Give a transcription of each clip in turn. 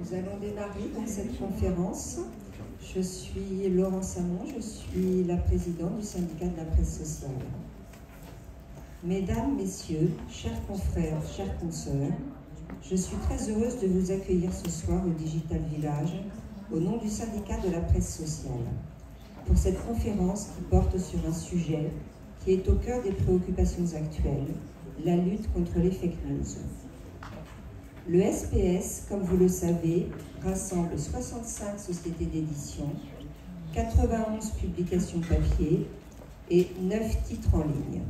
Nous allons démarrer dans cette conférence. Je suis Laurence Samon, je suis la présidente du syndicat de la presse sociale. Mesdames, Messieurs, chers confrères, chères consoeurs, je suis très heureuse de vous accueillir ce soir au Digital Village au nom du syndicat de la presse sociale pour cette conférence qui porte sur un sujet qui est au cœur des préoccupations actuelles, la lutte contre les fake news. Le SPS, comme vous le savez, rassemble 65 sociétés d'édition, 91 publications papier et 9 titres en ligne.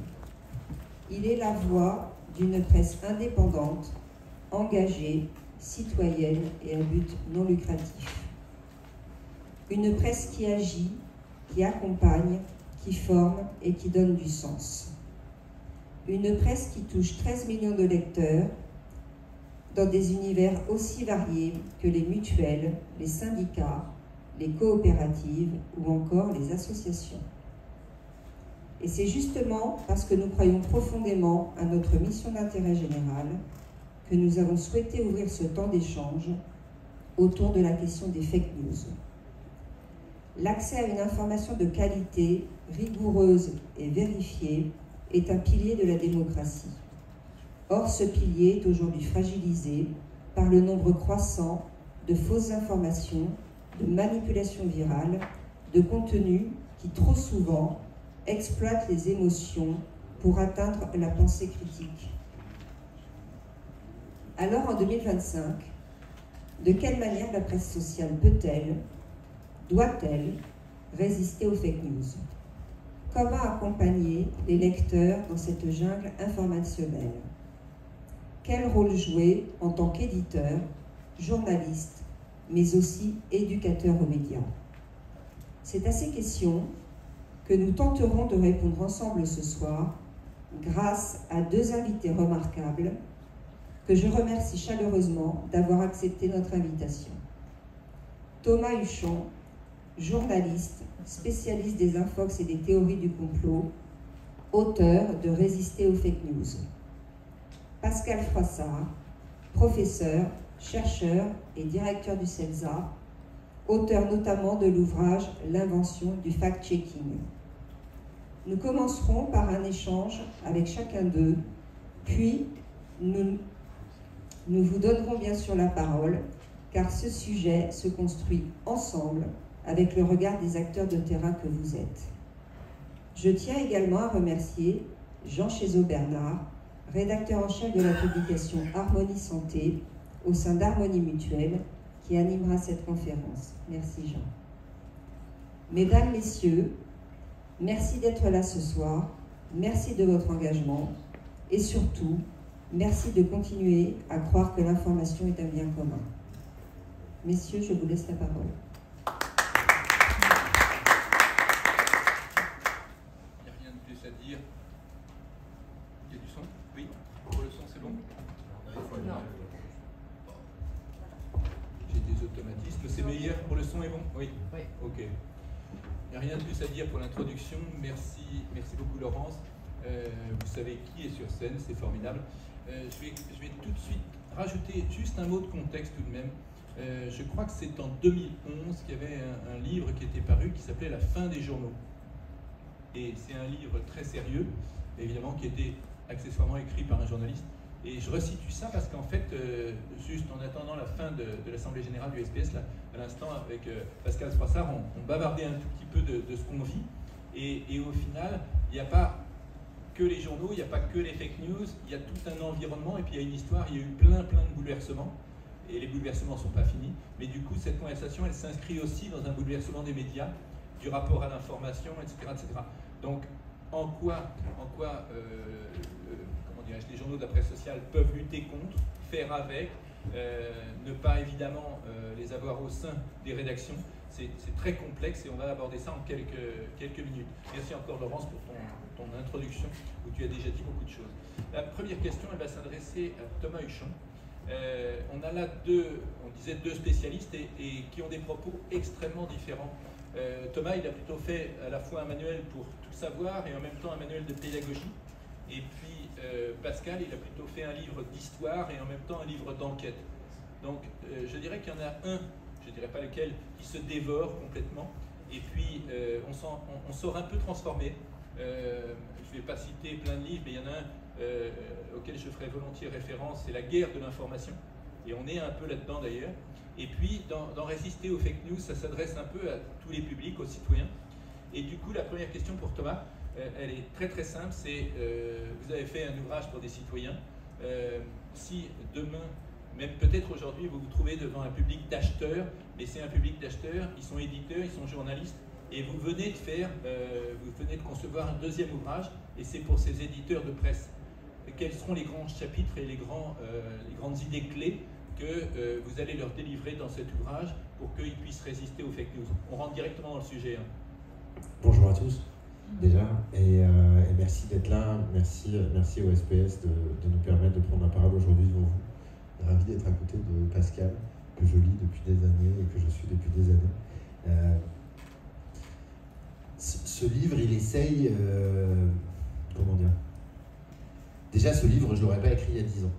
Il est la voix d'une presse indépendante, engagée, citoyenne et à but non lucratif. Une presse qui agit, qui accompagne, qui forme et qui donne du sens. Une presse qui touche 13 millions de lecteurs dans des univers aussi variés que les mutuelles, les syndicats, les coopératives ou encore les associations. Et c'est justement parce que nous croyons profondément à notre mission d'intérêt général que nous avons souhaité ouvrir ce temps d'échange autour de la question des fake news. L'accès à une information de qualité, rigoureuse et vérifiée est un pilier de la démocratie. Or, ce pilier est aujourd'hui fragilisé par le nombre croissant de fausses informations, de manipulations virales, de contenus qui trop souvent exploitent les émotions pour atteindre la pensée critique. Alors, en 2025, de quelle manière la presse sociale peut-elle, doit-elle résister aux fake news? Comment accompagner les lecteurs dans cette jungle informationnelle? Quel rôle jouer en tant qu'éditeur, journaliste, mais aussi éducateur aux médias? C'est à ces questions que nous tenterons de répondre ensemble ce soir grâce à deux invités remarquables que je remercie chaleureusement d'avoir accepté notre invitation. Thomas Huchon, journaliste, spécialiste des infox et des théories du complot, auteur de Résister aux fake news. Pascal Froissart, professeur, chercheur et directeur du CELSA, auteur notamment de l'ouvrage L'invention du fact-checking. Nous commencerons par un échange avec chacun d'eux, puis nous vous donnerons bien sûr la parole, car ce sujet se construit ensemble avec le regard des acteurs de terrain que vous êtes. Je tiens également à remercier Jean Chézot-Bernard, rédacteur en chef de la publication Harmonie Santé au sein d'Harmonie Mutuelle, qui animera cette conférence. Merci Jean. Mesdames, Messieurs, merci d'être là ce soir, merci de votre engagement et surtout, merci de continuer à croire que l'information est un bien commun. Messieurs, je vous laisse la parole. Il n'y a rien de plus à dire. Il y a du son? Oui. Pour le son, c'est bon? Non. J'ai des automatismes. C'est meilleur pour le son est bon? Oui. Oui. Ok. Il n'y a rien de plus à dire pour l'introduction. Merci beaucoup Laurence. Vous savez qui est sur scène, c'est formidable. Je vais tout de suite rajouter juste un mot de contexte tout de même. Je crois que c'est en 2011 qu'il y avait un livre qui était paru qui s'appelait La fin des journaux. Et c'est un livre très sérieux, évidemment, qui était accessoirement écrit par un journaliste. Et je resitue ça parce qu'en fait, juste en attendant la fin de l'Assemblée Générale du SPS, là, à l'instant, avec Pascal Froissart, on bavardait un tout petit peu de ce qu'on vit. Et au final, il n'y a pas que les journaux, il n'y a pas que les fake news, il y a tout un environnement, et puis il y a une histoire, il y a eu plein de bouleversements. Et les bouleversements ne sont pas finis. Mais du coup, cette conversation, elle s'inscrit aussi dans un bouleversement des médias, du rapport à l'information, etc., etc. Donc, en quoi les journaux de la presse sociale peuvent lutter contre, faire avec, ne pas évidemment les avoir au sein des rédactions. C'est très complexe et on va aborder ça en quelques minutes. Merci encore Laurence pour ton introduction où tu as déjà dit beaucoup de choses. La première question, elle va s'adresser à Thomas Huchon. On a là deux spécialistes et qui ont des propos extrêmement différents. Thomas, il a plutôt fait à la fois un manuel pour tout savoir et en même temps un manuel de pédagogie. Et puis Pascal, il a plutôt fait un livre d'histoire et en même temps un livre d'enquête. Donc je dirais qu'il y en a un, je ne dirais pas lequel, qui se dévore complètement, et puis on sort un peu transformé. Je ne vais pas citer plein de livres, mais il y en a un auquel je ferai volontiers référence, c'est La guerre de l'information, et on est un peu là-dedans d'ailleurs. Et puis dans Résister aux fake news, ça s'adresse un peu à tous les publics, aux citoyens. Et du coup, la première question pour Thomas, elle est très très simple, c'est vous avez fait un ouvrage pour des citoyens. Si demain, même peut-être aujourd'hui, vous vous trouvez devant un public d'acheteurs, mais c'est un public d'acheteurs, ils sont éditeurs, ils sont journalistes, et vous venez de concevoir un deuxième ouvrage, et c'est pour ces éditeurs de presse. Quels seront les grands chapitres et les grandes idées clés que vous allez leur délivrer dans cet ouvrage pour qu'ils puissent résister aux fake news? On rentre directement dans le sujet. Hein. Bonjour à tous, déjà, et merci d'être là, merci au SPS de nous permettre de prendre la parole aujourd'hui devant vous. Ravi d'être à côté de Pascal, que je lis depuis des années et que je suis depuis des années. Ce livre, il essaye, comment dire, déjà ce livre, je ne l'aurais pas écrit il y a 10 ans.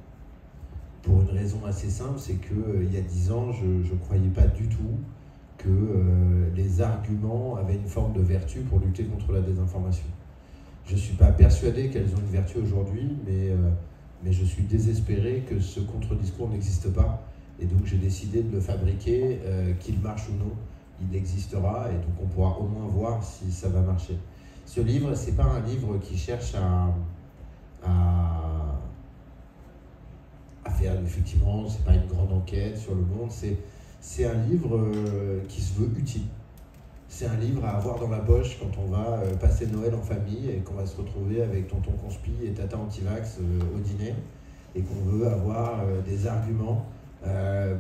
Pour une raison assez simple, c'est qu'il y a 10 ans, je ne croyais pas du tout que les arguments avaient une forme de vertu pour lutter contre la désinformation. Je ne suis pas persuadé qu'elles ont une vertu aujourd'hui, mais je suis désespéré que ce contre-discours n'existe pas. Et donc j'ai décidé de le fabriquer, qu'il marche ou non, il existera, et donc on pourra au moins voir si ça va marcher. Ce livre, ce n'est pas un livre qui cherche à faire, effectivement, c'est pas une grande enquête sur le monde, c'est un livre qui se veut utile. C'est un livre à avoir dans la poche quand on va passer Noël en famille et qu'on va se retrouver avec tonton conspi et tata antivax au dîner, et qu'on veut avoir des arguments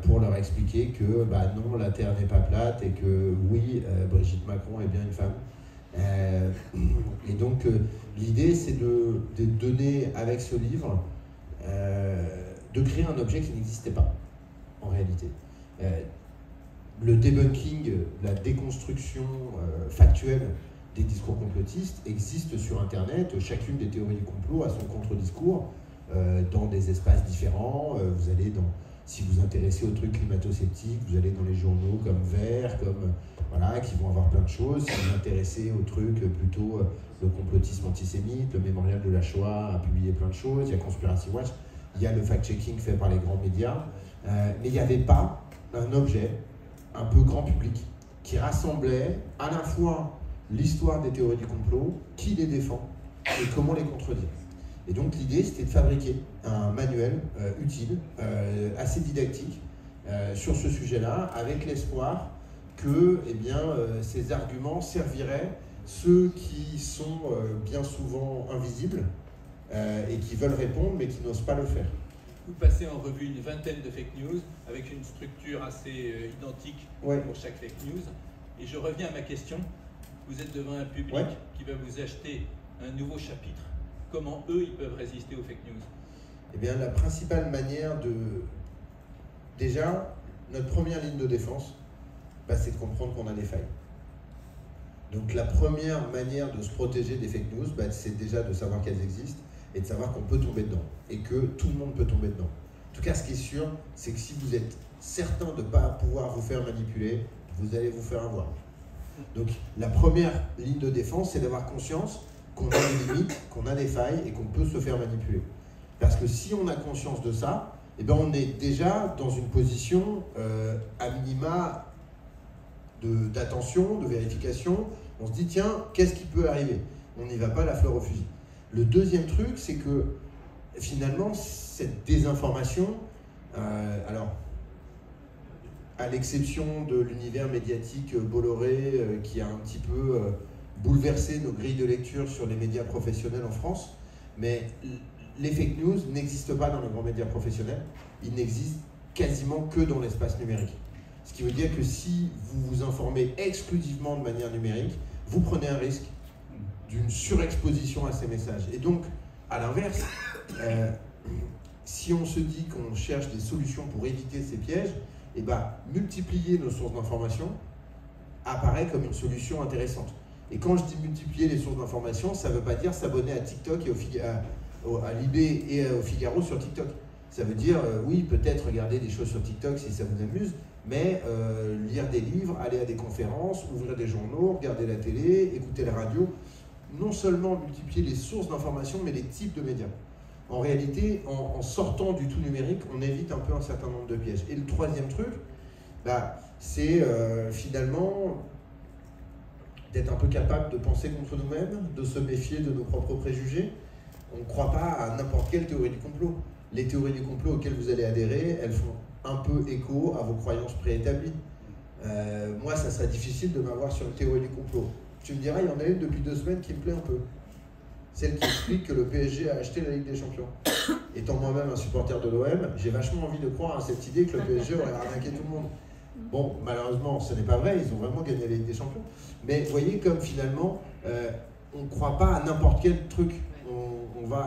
pour leur expliquer que bah non, la Terre n'est pas plate, et que oui, Brigitte Macron est bien une femme. Et donc l'idée, c'est de donner avec ce livre, de créer un objet qui n'existait pas en réalité. Le debunking, la déconstruction factuelle des discours complotistes existe sur Internet. Chacune des théories du complot a son contre-discours dans des espaces différents. Vous allez si vous vous intéressez aux trucs climato-sceptiques, vous allez dans les journaux comme Vert, voilà, qui vont avoir plein de choses. Si vous vous intéressez aux trucs plutôt le complotisme antisémite, le mémorial de la Shoah a publié plein de choses. Il y a Conspiracy Watch, il y a le fact-checking fait par les grands médias. Mais il n'y avait pas un objet un peu grand public qui rassemblait à la fois l'histoire des théories du complot, qui les défend et comment les contredire. Et donc l'idée, c'était de fabriquer un manuel utile, assez didactique sur ce sujet-là, avec l'espoir que ces arguments serviraient ceux qui sont bien souvent invisibles et qui veulent répondre mais qui n'osent pas le faire. Vous passez en revue une vingtaine de fake news avec une structure assez identique pour chaque fake news. Et je reviens à ma question. Vous êtes devant un public qui va vous acheter un nouveau chapitre. Comment eux, ils peuvent résister aux fake news? Eh bien, la principale manière Déjà, notre première ligne de défense, c'est de comprendre qu'on a des failles. Donc la première manière de se protéger des fake news, c'est déjà de savoir qu'elles existent et de savoir qu'on peut tomber dedans et que tout le monde peut tomber dedans. En tout cas, ce qui est sûr, c'est que si vous êtes certain de ne pas pouvoir vous faire manipuler, vous allez vous faire avoir. Donc la première ligne de défense, c'est d'avoir conscience qu'on a des limites, qu'on a des failles et qu'on peut se faire manipuler. Parce que si on a conscience de ça, on est déjà dans une position à minima d'attention, de vérification. On se dit, tiens, qu'est-ce qui peut arriver? On n'y va pas la fleur au fusil. Le deuxième truc, c'est que finalement, cette désinformation, à l'exception de l'univers médiatique Bolloré qui a un petit peu bouleversé nos grilles de lecture sur les médias professionnels en France, mais les fake news n'existent pas dans les grands médias professionnels, ils n'existent quasiment que dans l'espace numérique. Ce qui veut dire que si vous vous informez exclusivement de manière numérique, vous prenez un risque d'une surexposition à ces messages. Et donc, à l'inverse, si on se dit qu'on cherche des solutions pour éviter ces pièges, multiplier nos sources d'information apparaît comme une solution intéressante. Et quand je dis multiplier les sources d'information, ça ne veut pas dire s'abonner à TikTok et à Libé et au Figaro sur TikTok. Ça veut dire, oui, peut-être regarder des choses sur TikTok si ça vous amuse, mais lire des livres, aller à des conférences, ouvrir des journaux, regarder la télé, écouter la radio. Non seulement multiplier les sources d'information, mais les types de médias. En réalité, en sortant du tout numérique, on évite un peu un certain nombre de pièges. Et le troisième truc, bah, c'est finalement d'être un peu capable de penser contre nous-mêmes, de se méfier de nos propres préjugés. On ne croit pas à n'importe quelle théorie du complot. Les théories du complot auxquelles vous allez adhérer, elles font un peu écho à vos croyances préétablies. Moi, ça serait difficile de m'avoir sur une théorie du complot. Tu me diras, il y en a une depuis 2 semaines qui me plaît un peu. Celle qui explique que le PSG a acheté la Ligue des Champions. Étant moi-même un supporter de l'OM, j'ai vachement envie de croire à cette idée que le PSG aurait arnaqué tout le monde. Bon, malheureusement, ce n'est pas vrai, ils ont vraiment gagné la Ligue des Champions. Mais vous voyez comme finalement, on ne croit pas à n'importe quel truc.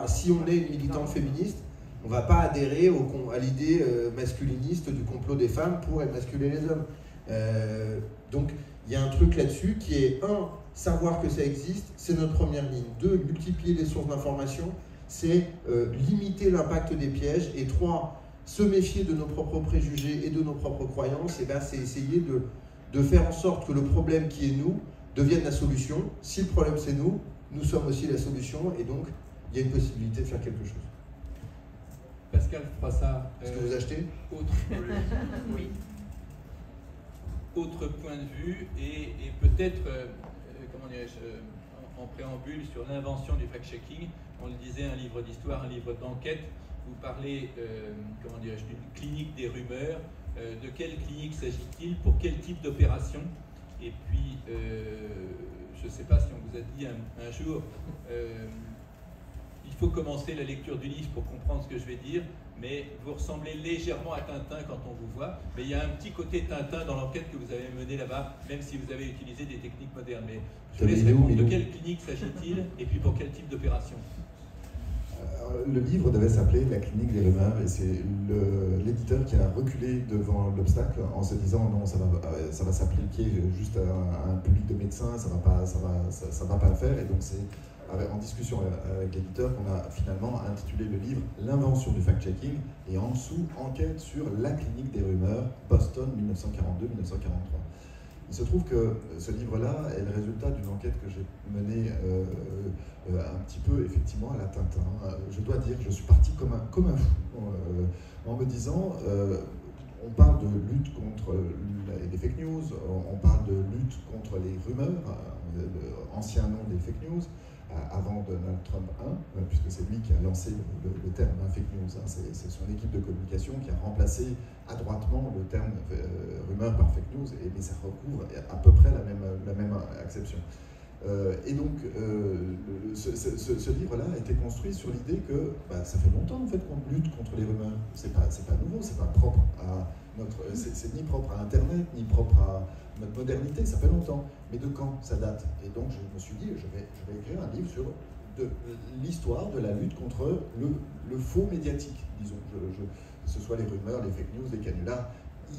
Si on est une militante féministe, on ne va pas adhérer à l'idée masculiniste du complot des femmes pour émasculer les hommes. Donc, il y a un truc là-dessus qui est, 1, savoir que ça existe, c'est notre première ligne. 2, multiplier les sources d'information, c'est limiter l'impact des pièges. Et 3, se méfier de nos propres préjugés et de nos propres croyances, et ben, c'est essayer de faire en sorte que le problème qui est nous devienne la solution. Si le problème c'est nous, nous sommes aussi la solution, et donc il y a une possibilité de faire quelque chose. Pascal Froissart, est-ce que vous achetez? Oui. Autre point de vue, et peut-être, comment dirais-je, en préambule sur l'invention du fact-checking, on le disait, un livre d'histoire, un livre d'enquête. Vous parlez, comment dirais-je, d'une clinique des rumeurs. De quelle clinique s'agit-il? Pour quel type d'opération? Et puis, je ne sais pas si on vous a dit un jour, il faut commencer la lecture du livre pour comprendre ce que je vais dire, mais vous ressemblez légèrement à Tintin quand on vous voit. Mais il y a un petit côté Tintin dans l'enquête que vous avez menée là-bas, même si vous avez utilisé des techniques modernes. Mais je vous laisse répondre. De quelle clinique s'agit-il et puis pour quel type d'opération? Le livre devait s'appeler La clinique des rumeurs, et c'est l'éditeur qui a reculé devant l'obstacle en se disant non, ça va s'appliquer juste à un public de médecins, ça va pas le faire. Et donc c'est en discussion avec l'éditeur qu'on a finalement intitulé le livre L'invention du fact-checking, et en dessous Enquête sur la clinique des rumeurs, Boston 1942-1943. Il se trouve que ce livre-là est le résultat d'une enquête que j'ai menée un petit peu effectivement à la Tintin. Je dois dire, je suis parti comme un fou en me disant, on parle de lutte contre les fake news, on parle de lutte contre les rumeurs, ancien nom des fake news, avant Donald Trump 1, puisque c'est lui qui a lancé le terme fake news. C'est son équipe de communication qui a remplacé adroitement le terme rumeur par fake news, mais ça recouvre à peu près la même acception. Et donc, ce livre-là a été construit sur l'idée que ça fait longtemps en fait, qu'on lutte contre les rumeurs. C'est pas nouveau, c'est pas propre à c'est ni propre à Internet, ni propre à notre modernité, ça fait longtemps. Mais de quand ça date? Et donc je me suis dit, je vais écrire un livre sur l'histoire de la lutte contre le faux médiatique, disons, que ce soit les rumeurs, les fake news, les canulars.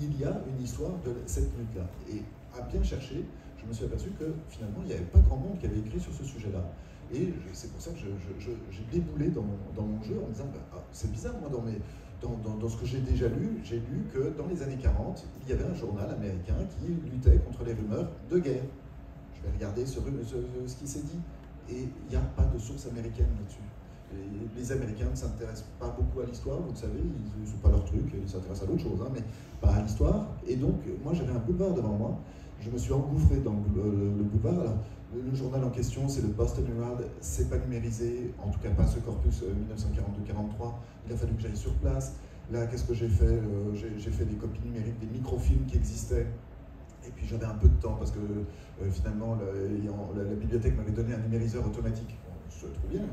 Il y a une histoire de cette lutte-là. Et à bien chercher, je me suis aperçu que finalement, il n'y avait pas grand monde qui avait écrit sur ce sujet-là. Et c'est pour ça que j'ai déboulé dans mon jeu en me disant, c'est bizarre, moi, dans ce que j'ai déjà lu, j'ai lu que dans les années 40, il y avait un journal américain qui luttait contre les rumeurs de guerre. Je vais regarder ce qui s'est dit. Et il n'y a pas de source américaine là-dessus. Les Américains ne s'intéressent pas beaucoup à l'histoire, vous le savez, ils ne sont pas leur truc, ils s'intéressent à d'autres choses, mais pas à l'histoire. Et donc, moi, j'avais un boulevard devant moi. Je me suis engouffré dans le boulevard. Alors, le journal en question, c'est le Boston Herald, c'est pas numérisé, en tout cas pas ce corpus 1942-43. Il a fallu que j'aille sur place. Là, qu'est-ce que j'ai fait? J'ai fait des copies numériques, des microfilms qui existaient. Et puis j'avais un peu de temps parce que finalement, la bibliothèque m'avait donné un numériseur automatique. Je trouve bien,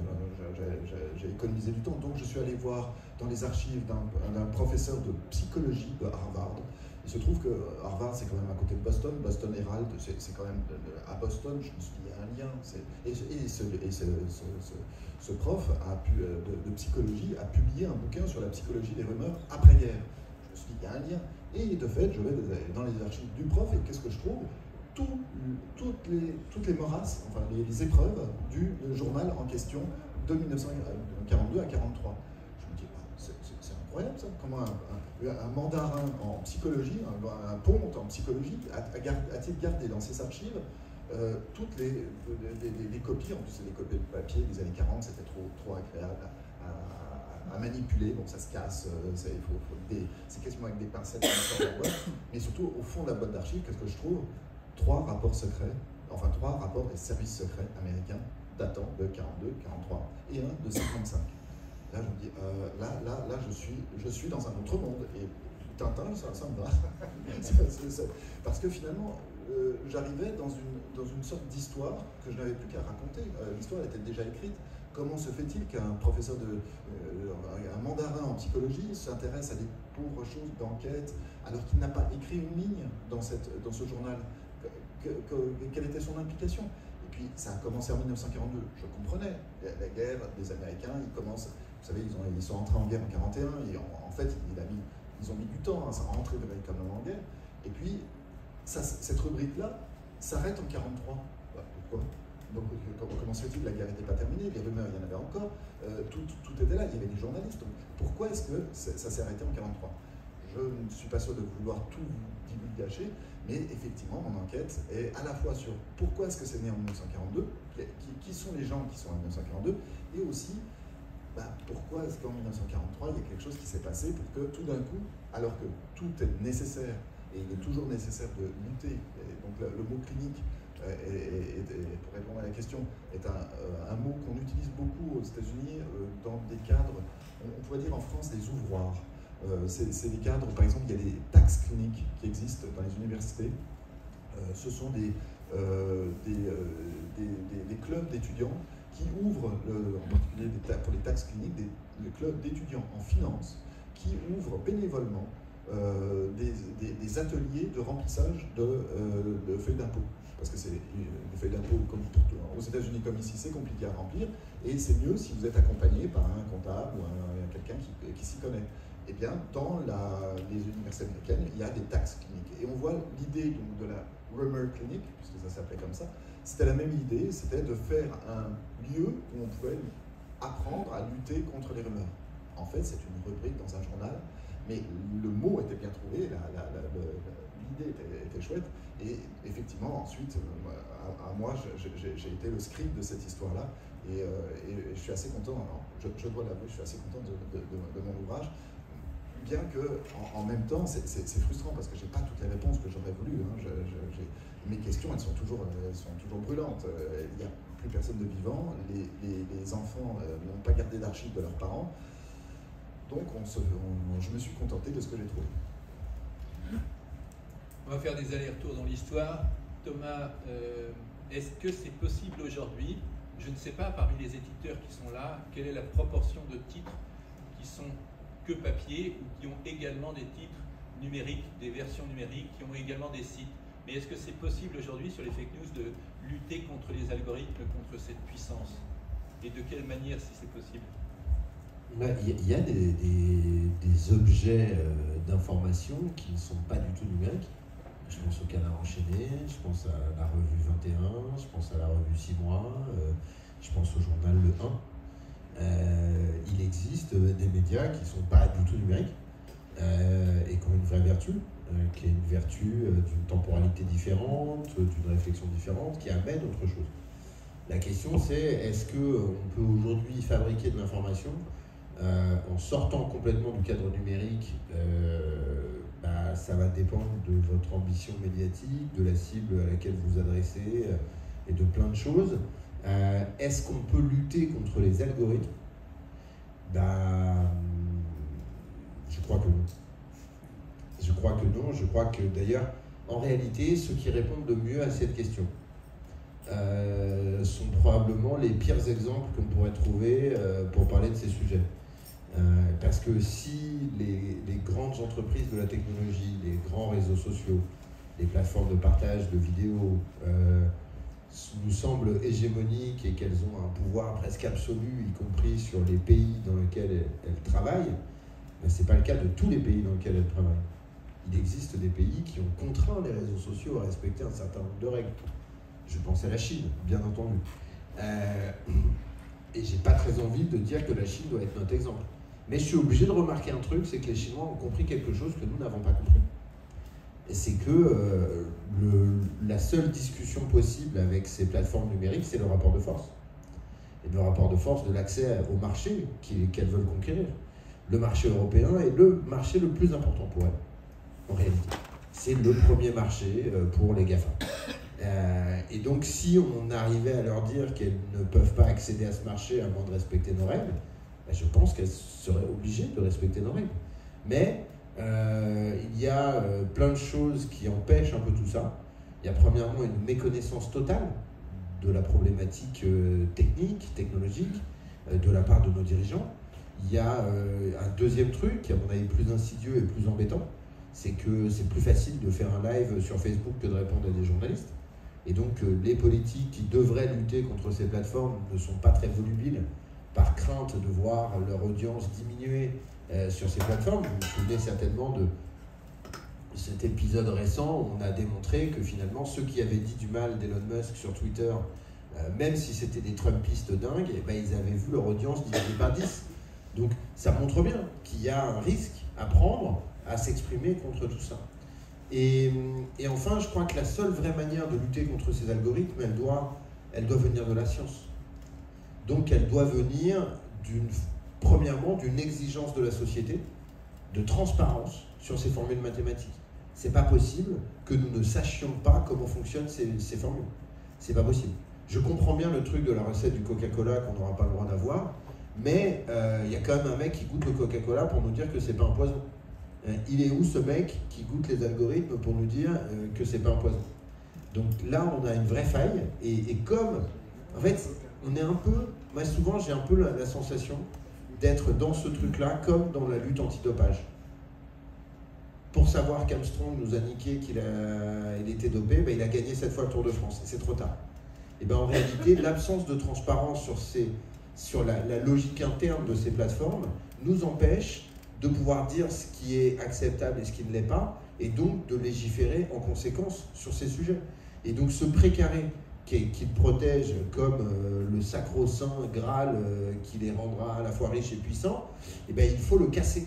j'ai économisé du temps. Donc je suis allé voir dans les archives d'un professeur de psychologie de Harvard. Il se trouve que Harvard, c'est quand même à côté de Boston. Boston Herald, c'est quand même à Boston. Je me suis dit, il y a un lien. Ce prof de psychologie a publié un bouquin sur la psychologie des rumeurs après-guerre. Je me suis dit, il y a un lien. Et de fait, je vais dans les archives du prof et qu'est-ce que je trouve? Toutes les morasses, enfin les épreuves du journal en question de 1942 à 1943. Je me dis, c'est incroyable ça, comment un mandarin en psychologie, un ponte en psychologie, a-t-il gardé dans ses archives toutes les copies, en plus c'est des copies de papier des années 40, c'était trop agréable à manipuler, donc ça se casse, c'est quasiment avec des pincettes, mais surtout au fond de la boîte d'archives, qu'est-ce que je trouve? 3 rapports secrets, enfin 3 rapports des services secrets américains datant de 42, 43 et un de 55. Là je me dis, là je suis dans un autre monde, et Tintin, ça me va. Parce que finalement, j'arrivais dans une sorte d'histoire que je n'avais plus qu'à raconter. L'histoire était déjà écrite. Comment se fait-il qu'un professeur un mandarin en psychologie s'intéresse à des pauvres choses d'enquête alors qu'il n'a pas écrit une ligne dans ce journal? Quelle était son implication? Et puis ça a commencé en 1942, je comprenais. La guerre des Américains, ils commencent, vous savez, ils sont entrés en guerre en 1941, et en fait, ils ont mis du temps à rentrer véritablement en guerre. Et puis, cette rubrique-là s'arrête en 1943. Pourquoi? Donc, comment se fait-il? La guerre n'était pas terminée, les rumeurs, il y en avait encore, tout était là, il y avait des journalistes. Donc, pourquoi est-ce que ça s'est arrêté en 1943? Je ne suis pas sûr de vouloir tout divulgacher, mais effectivement, mon enquête est à la fois sur pourquoi est-ce que c'est né en 1942, qui sont les gens qui sont en 1942, et aussi pourquoi est-ce qu'en 1943, il y a quelque chose qui s'est passé pour que tout d'un coup, alors que tout est nécessaire, et il est toujours nécessaire de lutter, et donc le mot clinique, pour répondre à la question, est un mot qu'on utilise beaucoup aux États-Unis dans des cadres, on pourrait dire en France des ouvroirs. C'est des cadres, par exemple, il y a des taxes cliniques qui existent dans les universités. Ce sont des clubs d'étudiants qui ouvrent, en particulier pour les taxes cliniques, des clubs d'étudiants en finance qui ouvrent bénévolement des ateliers de remplissage de feuilles d'impôt. Parce que les feuilles d'impôt, aux États-Unis comme ici, c'est compliqué à remplir, et c'est mieux si vous êtes accompagné par un comptable ou quelqu'un qui s'y connaît. Eh bien, dans les universités américaines, il y a des taxes cliniques. Et on voit l'idée de la Rumor Clinic, puisque ça s'appelait comme ça, c'était la même idée, c'était de faire un lieu où on pouvait apprendre à lutter contre les rumeurs. En fait, c'est une rubrique dans un journal, mais le mot était bien trouvé, l'idée était chouette, et effectivement, ensuite, moi, j'ai été le scribe de cette histoire-là, et je suis assez content, alors, je dois l'avouer, je suis assez content de mon ouvrage, bien que, en même temps, c'est frustrant parce que je n'ai pas toutes les réponses que j'aurais voulu. Mes questions, elles sont toujours brûlantes. Il n'y a plus personne de vivant. Les enfants n'ont pas gardé d'archives de leurs parents. Donc, je me suis contenté de ce que j'ai trouvé. On va faire des allers-retours dans l'histoire. Thomas, est-ce que c'est possible aujourd'hui? Je ne sais pas, parmi les éditeurs qui sont là, quelle est la proportion de titres qui sont que papier ou qui ont également des titres numériques, des versions numériques, qui ont également des sites. Mais est-ce que c'est possible aujourd'hui sur les fake news de lutter contre les algorithmes, contre cette puissance? Et de quelle manière, si c'est possible? Il y a des objets d'information qui ne sont pas du tout numériques. Je pense au Canard enchaîné, je pense à la revue 21, je pense à la revue 6 mois, je pense au journal Le 1. Il existe des médias qui ne sont pas du tout numériques et qui ont une vraie vertu, qui est une vertu d'une temporalité différente, d'une réflexion différente, qui amène autre chose. La question c'est, est-ce qu'on peut aujourd'hui fabriquer de l'information en sortant complètement du cadre numérique? Ça va dépendre de votre ambition médiatique, de la cible à laquelle vous vous adressez et de plein de choses. Est-ce qu'on peut lutter contre les algorithmes? Je crois que non. Je crois que d'ailleurs, en réalité, ceux qui répondent le mieux à cette question sont probablement les pires exemples qu'on pourrait trouver pour parler de ces sujets. Parce que si les grandes entreprises de la technologie, les grands réseaux sociaux, les plateformes de partage de vidéos nous semblent hégémoniques et qu'elles ont un pouvoir presque absolu, y compris sur les pays dans lesquels elles travaillent, ce n'est pas le cas de tous les pays dans lesquels elles travaillent. Il existe des pays qui ont contraint les réseaux sociaux à respecter un certain nombre de règles. Je pense à la Chine, bien entendu. Et j'ai pas très envie de dire que la Chine doit être notre exemple. Mais je suis obligé de remarquer un truc, c'est que les Chinois ont compris quelque chose que nous n'avons pas compris. Et c'est que la seule discussion possible avec ces plateformes numériques, c'est le rapport de force. Et le rapport de force de l'accès au marché qu'elles veulent conquérir. Le marché européen est le marché le plus important pour elles, en réalité. C'est le premier marché pour les GAFA. Et donc, si on arrivait à leur dire qu'elles ne peuvent pas accéder à ce marché à moins de respecter nos règles, je pense qu'elles seraient obligées de respecter nos règles. Mais il y a plein de choses qui empêchent un peu tout ça. Il y a premièrement une méconnaissance totale de la problématique technique, technologique, de la part de nos dirigeants. Il y a un deuxième truc, qui à mon avis plus insidieux et plus embêtant, c'est que c'est plus facile de faire un live sur Facebook que de répondre à des journalistes. Et donc les politiques qui devraient lutter contre ces plateformes ne sont pas très volubiles par crainte de voir leur audience diminuer sur ces plateformes. Vous vous souvenez certainement de cet épisode récent où on a démontré que finalement ceux qui avaient dit du mal d'Elon Musk sur Twitter, même si c'était des Trumpistes dingues, eh ben, ils avaient vu leur audience divisée par 10. Donc ça montre bien qu'il y a un risque à prendre à s'exprimer contre tout ça. Et enfin, je crois que la seule vraie manière de lutter contre ces algorithmes, elle doit venir de la science. Donc elle doit venir premièrement d'une exigence de la société, de transparence sur ces formules mathématiques. C'est pas possible que nous ne sachions pas comment fonctionnent ces formules. C'est pas possible. Je comprends bien le truc de la recette du Coca-Cola qu'on n'aura pas le droit d'avoir, mais il y a quand même un mec qui goûte le Coca-Cola pour nous dire que c'est pas un poison. Il est où ce mec qui goûte les algorithmes pour nous dire que c'est pas un poison? Donc là, on a une vraie faille, et comme, en fait, on est un peu, moi souvent j'ai un peu la sensation d'être dans ce truc-là comme dans la lutte antidopage. Pour savoir qu'Armstrong nous a niqué qu'il était dopé, ben, il a gagné 7 fois le Tour de France, et c'est trop tard. Et ben, en réalité, l'absence de transparence sur la logique interne de ces plateformes nous empêche de pouvoir dire ce qui est acceptable et ce qui ne l'est pas, et donc de légiférer en conséquence sur ces sujets. Et donc ce précaré qu'ils protègent comme le sacro-saint Graal qui les rendra à la fois riches et puissants, et ben, il faut le casser.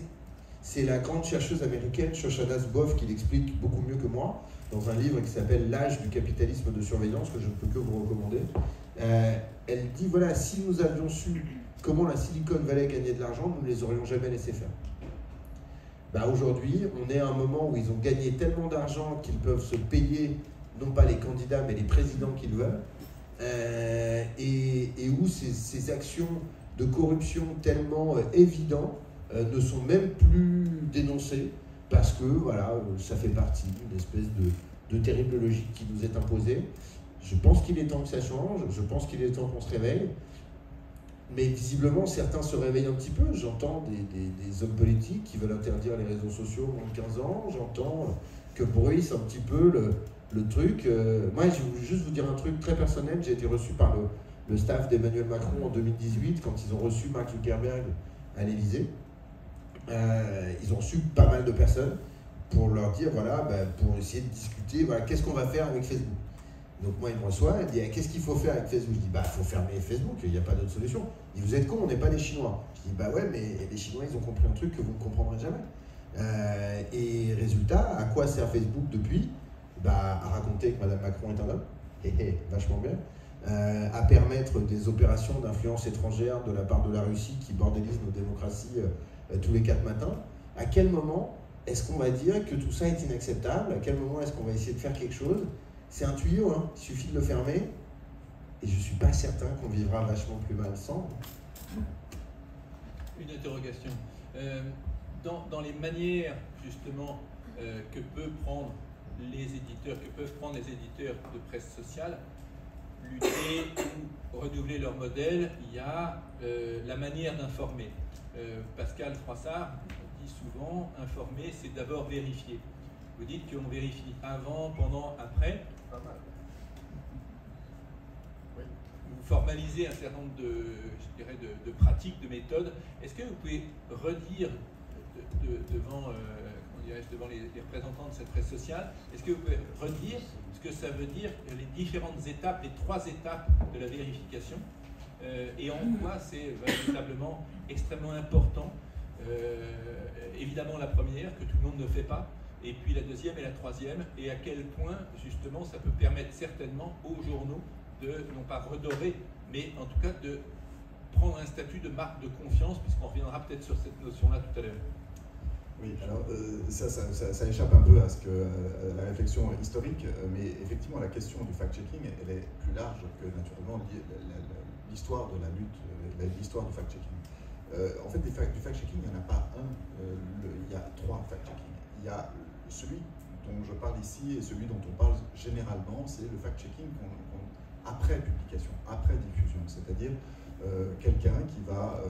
C'est la grande chercheuse américaine Shoshana Zuboff qui l'explique beaucoup mieux que moi, dans un livre qui s'appelle « L'âge du capitalisme de surveillance », que je ne peux que vous recommander. Elle dit, voilà, si nous avions su comment la Silicon Valley gagnait de l'argent, nous ne les aurions jamais laissés faire. Bah, aujourd'hui, on est à un moment où ils ont gagné tellement d'argent qu'ils peuvent se payer, non pas les candidats, mais les présidents qu'ils veulent, et où ces actions de corruption tellement évidentes ne sont même plus dénoncées, parce que voilà, ça fait partie d'une espèce de terrible logique qui nous est imposée. Je pense qu'il est temps que ça change, je pense qu'il est temps qu'on se réveille, mais visiblement certains se réveillent un petit peu. J'entends des hommes politiques qui veulent interdire les réseaux sociaux au moins de 15 ans, j'entends que bruisse un petit peu le truc. Moi, je vais juste vous dire un truc très personnel. J'ai été reçu par le staff d'Emmanuel Macron en 2018, quand ils ont reçu Mark Zuckerberg à l'Élysée. Ils ont reçu pas mal de personnes pour leur dire, voilà, pour essayer de discuter, voilà, qu'est-ce qu'on va faire avec Facebook. Donc moi, il me reçoit, il dit, qu'est-ce qu'il faut faire avec Facebook? Je dis, il faut fermer Facebook, il n'y a pas d'autre solution. Il dit, vous êtes cons, on n'est pas des Chinois. Je dis, ouais, mais les Chinois, ils ont compris un truc que vous ne comprendrez jamais. Et résultat, à quoi sert Facebook depuis? À raconter que Mme Macron est un homme, vachement bien, à permettre des opérations d'influence étrangère de la part de la Russie qui bordélisent nos démocraties tous les 4 matins. À quel moment est-ce qu'on va dire que tout ça est inacceptable? À quel moment est-ce qu'on va essayer de faire quelque chose? C'est un tuyau, hein. Il suffit de le fermer, et je ne suis pas certain qu'on vivra vachement plus mal sans. Une interrogation. Dans les manières, justement, que peuvent prendre les éditeurs de presse sociale, lutter ou renouveler leur modèle, il y a la manière d'informer. Pascal Froissart dit souvent, informer, c'est d'abord vérifier. Vous dites qu'on vérifie avant, pendant, après. Pas mal. Oui. Vous formalisez un certain nombre de pratiques, de méthodes. Est-ce que vous pouvez redire devant les représentants de cette presse sociale, est-ce que vous pouvez redire ce que ça veut dire, les différentes étapes, les 3 étapes de la vérification, et en quoi c'est véritablement extrêmement important Évidemment la première, que tout le monde ne fait pas, et puis la deuxième et la troisième, et à quel point justement ça peut permettre certainement aux journaux de, non pas redorer, mais en tout cas de prendre un statut de marque de confiance, puisqu'on reviendra peut-être sur cette notion-là tout à l'heure. Oui, alors ça échappe un peu à la réflexion historique, mais effectivement la question du fact-checking, elle est plus large que naturellement l'histoire de la lutte, l'histoire du fact-checking. En fait, du fact-checking, il n'y en a pas un, il y a trois fact-checking. Il y a celui dont je parle ici et celui dont on parle généralement, c'est le fact-checking après publication, après diffusion, c'est-à-dire quelqu'un qui va,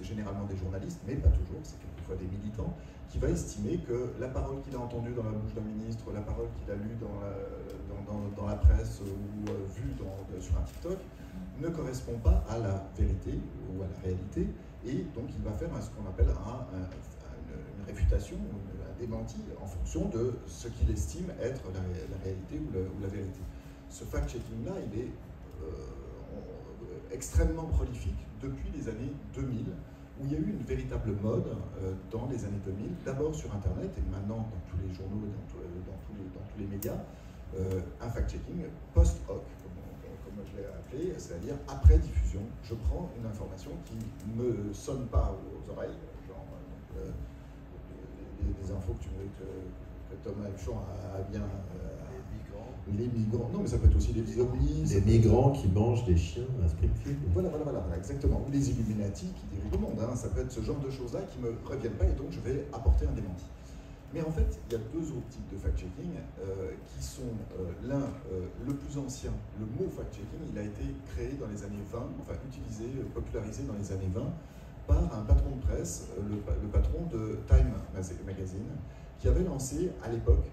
généralement des journalistes, mais pas toujours, c'est quelquefois des militants, qui va estimer que la parole qu'il a entendue dans la bouche d'un ministre, la parole qu'il a lue dans la presse ou vue sur un TikTok, ne correspond pas à la vérité ou à la réalité, et donc il va faire ce qu'on appelle une réfutation, un démenti en fonction de ce qu'il estime être la réalité ou la vérité. Ce fact-checking-là, il est extrêmement prolifique depuis les années 2000, où il y a eu une véritable mode dans les années 2000, d'abord sur Internet et maintenant dans tous les journaux et dans tous les médias, un fact-checking post-hoc, comme je l'ai appelé, c'est-à-dire après diffusion. Je prends une information qui ne me sonne pas aux oreilles, genre les infos que Thomas Huchon a bien... les migrants, non mais ça peut être aussi les ovnis. Les migrants qui mangent des chiens à Springfield. Voilà, exactement. Ou les Illuminati qui dirigent le monde, hein. Ça peut être ce genre de choses-là qui ne me reviennent pas et donc je vais apporter un démenti. Mais en fait, il y a deux autres types de fact-checking qui sont l'un, le plus ancien. Le mot fact-checking, il a été créé dans les années 20, enfin utilisé, popularisé dans les années 20 par un patron de presse, le patron de Time Magazine, qui avait lancé à l'époque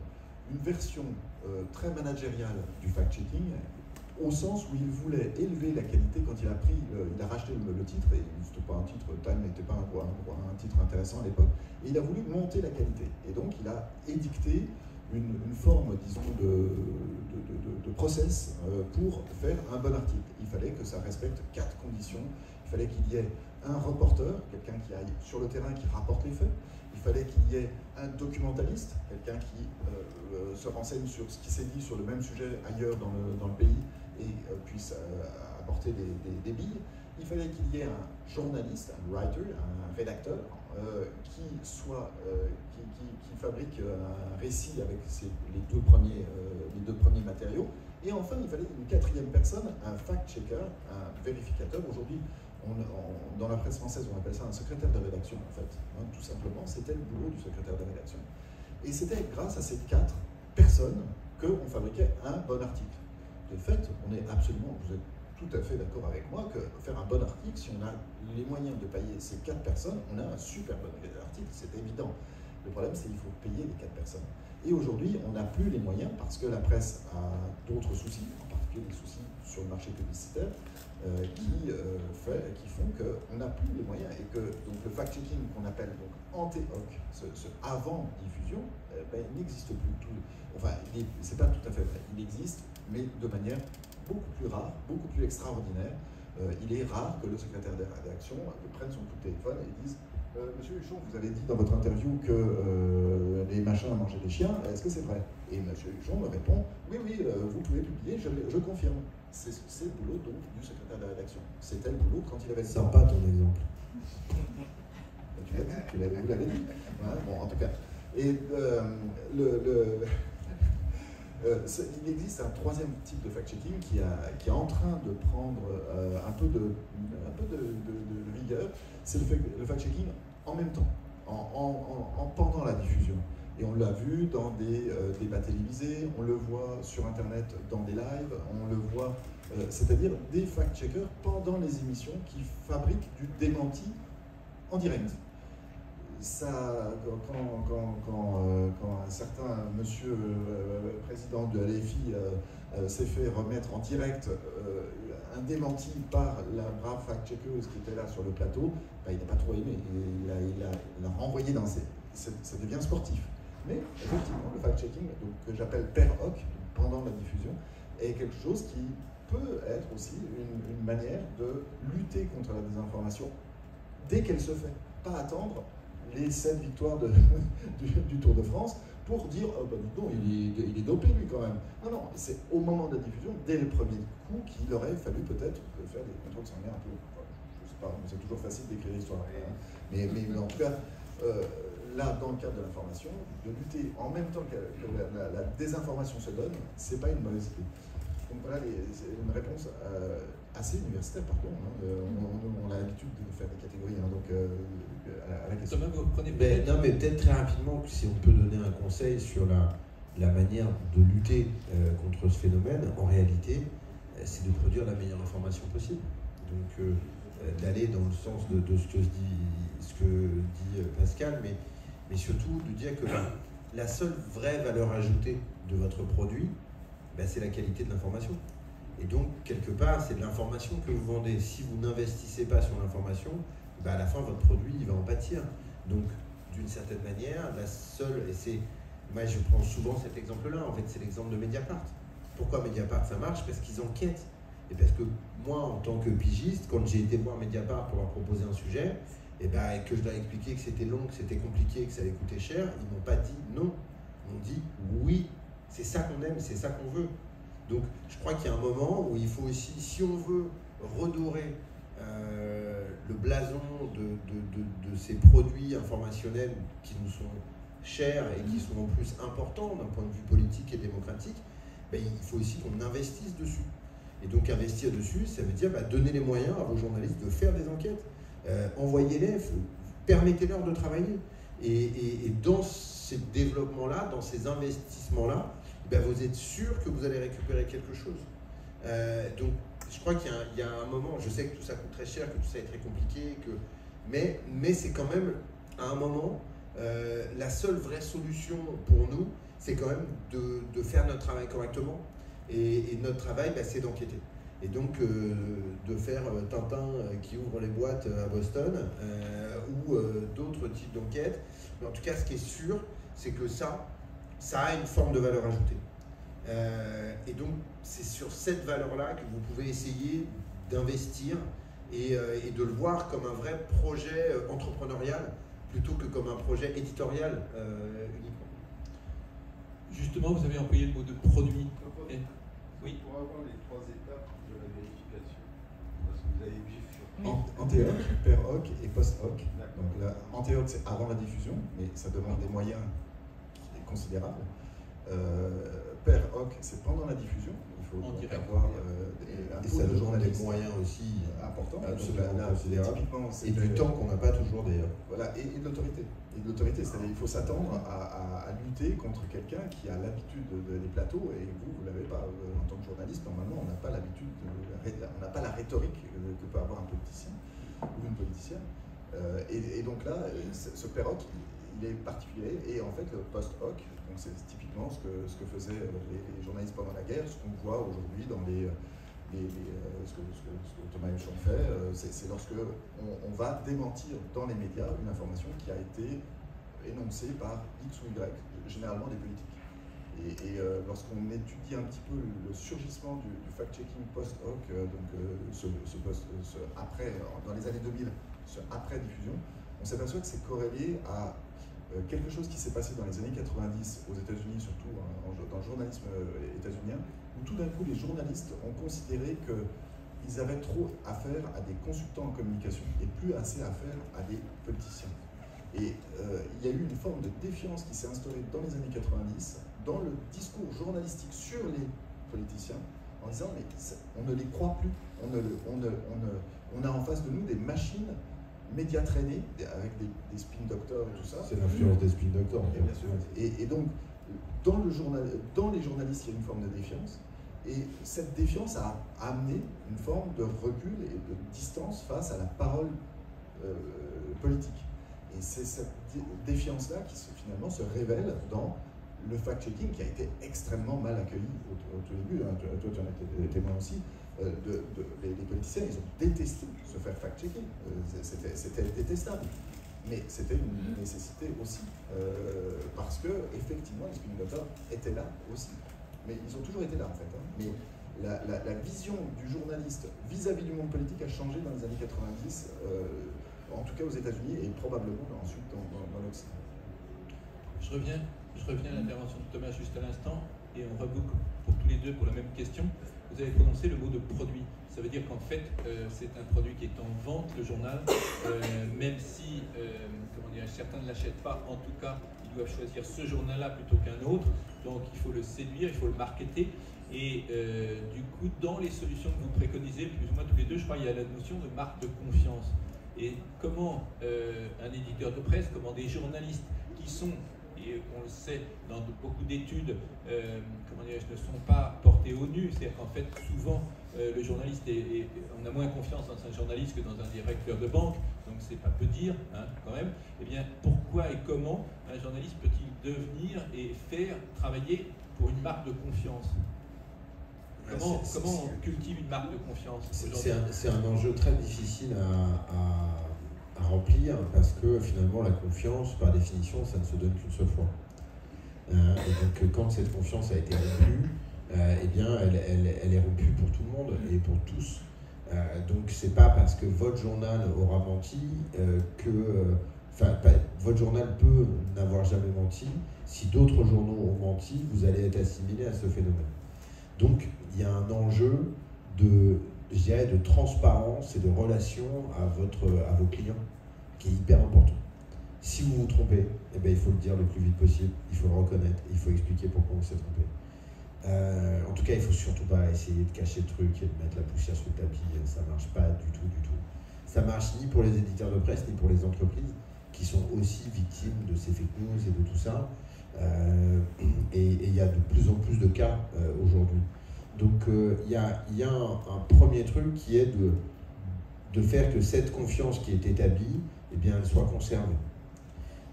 une version très managériale du fact-checking, au sens où il voulait élever la qualité quand il a racheté le titre, et c'était pas un titre, Time n'était pas un titre intéressant à l'époque, et il a voulu monter la qualité. Et donc il a édicté une forme, disons, de process pour faire un bon article. Il fallait que ça respecte 4 conditions. Il fallait qu'il y ait un reporter, quelqu'un qui aille sur le terrain, qui rapporte les faits. Il fallait qu'il y ait un documentaliste, quelqu'un qui se renseigne sur ce qui s'est dit sur le même sujet ailleurs dans le pays et puisse apporter des billes. Il fallait qu'il y ait un journaliste, un writer, un rédacteur, qui fabrique un récit avec les deux premiers matériaux. Et enfin, il fallait une quatrième personne, un fact-checker, un vérificateur. Aujourd'hui, dans la presse française, on appelle ça un secrétaire de rédaction, en fait. Hein, tout simplement, c'était le boulot du secrétaire de rédaction. Et c'était grâce à ces 4 personnes qu'on fabriquait un bon article. De fait, vous êtes tout à fait d'accord avec moi que faire un bon article, si on a les moyens de payer ces 4 personnes, on a un super bon article, c'est évident. Le problème, c'est qu'il faut payer les 4 personnes. Et aujourd'hui, on n'a plus les moyens parce que la presse a d'autres soucis, en particulier des soucis sur le marché publicitaire, qui font qu'on n'a plus les moyens et que donc, le fact-checking qu'on appelle donc ante-hoc, ce avant diffusion, il n'existe plus. Enfin, c'est pas tout à fait vrai. Il existe, mais de manière beaucoup plus rare, beaucoup plus extraordinaire. Il est rare que le secrétaire de rédaction prenne son coup de téléphone et dise Monsieur Huchon, vous avez dit dans votre interview que les machins mangeaient des chiens, est-ce que c'est vrai? Et Monsieur Huchon me répond oui, vous pouvez publier, je confirme. C'est le boulot donc du secrétaire de rédaction. C'était le boulot quand il avait... Sympa ton exemple. Tu l'as dit, vous l'avez dit. Ouais, bon, en tout cas. Et il existe un troisième type de fact-checking qui est en train de prendre un peu de vigueur. C'est le fact-checking en même temps, pendant la diffusion. Et on l'a vu dans des débats télévisés, on le voit sur Internet dans des lives, on le voit, c'est-à-dire des fact-checkers pendant les émissions qui fabriquent du démenti en direct. Ça, quand un certain monsieur président de l'AFI s'est fait remettre en direct un démenti par la brave fact-checkeuse qui était là sur le plateau, il n'a pas trop aimé. Il l'a renvoyé dans ça devient sportif. Mais effectivement, le fact-checking, que j'appelle per hoc, pendant la diffusion, est quelque chose qui peut être aussi une manière de lutter contre la désinformation dès qu'elle se fait. Pas attendre les 7 victoires du Tour de France pour dire oh, bah, non, il est dopé lui quand même. Non, non, c'est au moment de la diffusion, dès le premier coup, qu'il aurait fallu peut-être faire des contrôles sanguins un peu. Je sais pas, c'est toujours facile d'écrire l'histoire. Hein. Mais en tout cas, là, dans le cadre de l'information, de lutter en même temps que la désinformation se donne, c'est pas une mauvaise idée. Donc voilà, c'est une réponse assez universitaire, par contre. Hein. On a l'habitude de faire des catégories, hein, donc à la question. Thomas, vous reprenez non, mais peut-être très rapidement, si on peut donner un conseil sur la manière de lutter contre ce phénomène, en réalité, c'est de produire la meilleure information possible. Donc d'aller dans le sens de ce que dit Pascal, mais surtout de dire que la seule vraie valeur ajoutée de votre produit, ben, c'est la qualité de l'information. Et donc, quelque part, c'est de l'information que vous vendez. Si vous n'investissez pas sur l'information, ben, à la fin, votre produit, il va en pâtir. Donc, d'une certaine manière, la seule, moi je prends souvent cet exemple-là, en fait, c'est l'exemple de Mediapart. Pourquoi Mediapart ça marche? Parce qu'ils enquêtent. Et parce que moi, en tant que pigiste, quand j'ai été voir Mediapart pour leur proposer un sujet, et ben, que je leur ai expliqué que c'était long, que c'était compliqué, que ça allait coûter cher, ils m'ont pas dit non. Ils m'ont dit oui. C'est ça qu'on aime, c'est ça qu'on veut. Donc, je crois qu'il y a un moment où il faut aussi, si on veut redorer le blason de ces produits informationnels qui nous sont chers et qui sont en plus importants d'un point de vue politique et démocratique, ben, il faut aussi qu'on investisse dessus. Et donc, investir dessus, ça veut dire donner les moyens à vos journalistes de faire des enquêtes. Envoyez-les, permettez-leur de travailler. Et dans ces développements-là, dans ces investissements-là, ben vous êtes sûr que vous allez récupérer quelque chose. Donc, je crois qu'il y a un moment, je sais que tout ça coûte très cher, que tout ça est très compliqué, mais c'est quand même, à un moment, la seule vraie solution pour nous, c'est quand même de faire notre travail correctement. Et notre travail, ben, c'est d'enquêter. Et donc, de faire Tintin qui ouvre les boîtes à Boston, ou d'autres types d'enquêtes. Mais en tout cas, ce qui est sûr, c'est que ça a une forme de valeur ajoutée. Et donc, c'est sur cette valeur-là que vous pouvez essayer d'investir et de le voir comme un vrai projet entrepreneurial plutôt que comme un projet éditorial uniquement. Justement, vous avez employé le mot de produit. Oui. Pour avoir les 3 étapes de la vérification, parce que vous avez vu sur Antéhoc, per-hoc et post-hoc. Donc là, antéhoc, c'est avant la diffusion, mais ça demande des moyens considérables. Per-hoc, c'est pendant la diffusion. Il faut avoir un taux de journalistes des moyens aussi important. Absolument considérable. Et du temps qu'on n'a pas toujours d'ailleurs. Voilà, et de l'autorité. Et de l'autorité, c'est-à-dire qu'il faut s'attendre à lutter contre quelqu'un qui a l'habitude des plateaux, et vous ne l'avez pas. En tant que journaliste, normalement, on n'a pas l'habitude, on n'a pas la rhétorique que peut avoir un politicien ou une politicienne. Et donc là, ce per-hoc, il est particulier, et en fait, le post-hoc, donc c'est typiquement ce que faisaient les journalistes pendant la guerre, ce qu'on voit aujourd'hui dans ce que Thomas Huchon fait, c'est lorsque on va démentir dans les médias une information qui a été énoncée par X ou Y, généralement des politiques. Et lorsqu'on étudie un petit peu le surgissement du fact-checking post-hoc, donc ce après, dans les années 2000, ce après-diffusion, on s'aperçoit que c'est corrélé à quelque chose qui s'est passé dans les années 90 aux États-Unis, surtout dans le journalisme états-unien, où tout d'un coup les journalistes ont considéré qu'ils avaient trop affaire à des consultants en communication et plus assez affaire à des politiciens. Et il y a eu une forme de défiance qui s'est instaurée dans les années 90, dans le discours journalistique sur les politiciens, en disant mais on ne les croit plus, on a en face de nous des machines médias traînés, avec des spin doctors et tout ça. C'est l'influence des spin doctors. Bien sûr. Et donc, dans les journalistes, il y a une forme de défiance. Et cette défiance a amené une forme de recul et de distance face à la parole politique. Et c'est cette défiance-là qui finalement se révèle dans le fact-checking qui a été extrêmement mal accueilli au tout début. Hein. Toi, tu en as été témoin aussi. Les politiciens, ils ont détesté se faire fact-checker. C'était détestable. Mais c'était une nécessité aussi. Parce que, effectivement, les spin-doctors étaient là aussi. Mais ils ont toujours été là, en fait. Hein. Mais la vision du journaliste vis-à-vis du monde politique a changé dans les années 90. en tout cas aux États-Unis et probablement ensuite dans l'Occident. Je reviens à l'intervention de Thomas juste à l'instant et on reboucle pour tous les deux pour la même question. Vous avez prononcé le mot de produit. Ça veut dire qu'en fait, c'est un produit qui est en vente, le journal, même si certains ne l'achètent pas, en tout cas, ils doivent choisir ce journal-là plutôt qu'un autre. Donc, il faut le séduire, il faut le marketer. Et du coup, dans les solutions que vous préconisez, plus ou moins tous les deux, je crois qu'il y a la notion de marque de confiance. Et comment un éditeur de presse, comment des journalistes qui sont, et on le sait dans beaucoup d'études, ne sont pas portés au nu. C'est-à-dire qu'en fait, souvent, le journaliste, on a moins confiance dans un journaliste que dans un directeur de banque, donc c'est pas peu dire, hein, quand même. Eh bien, pourquoi et comment un journaliste peut-il devenir et faire travailler pour une marque de confiance? Comment on cultive une marque de confiance? C'est un enjeu très difficile à remplir parce que finalement la confiance, par définition, ça ne se donne qu'une seule fois. Et donc quand cette confiance a été rompue, eh bien elle est rompue pour tout le monde et pour tous. Donc c'est pas parce que votre journal aura menti votre journal peut n'avoir jamais menti. Si d'autres journaux ont menti, vous allez être assimilé à ce phénomène. Donc il y a un enjeu de transparence et de relation à vos clients qui est hyper important. Si vous vous trompez, eh bien, il faut le dire le plus vite possible, il faut le reconnaître, il faut expliquer pourquoi on s'est trompé. En tout cas, il ne faut surtout pas essayer de cacher le truc et de mettre la poussière sous le tapis, ça ne marche pas du tout. Ça ne marche ni pour les éditeurs de presse, ni pour les entreprises, qui sont aussi victimes de ces fake news et de tout ça. Et il y a de plus en plus de cas aujourd'hui. Donc il y a un premier truc qui est de faire que cette confiance qui est établie, eh bien, elle soit conservée.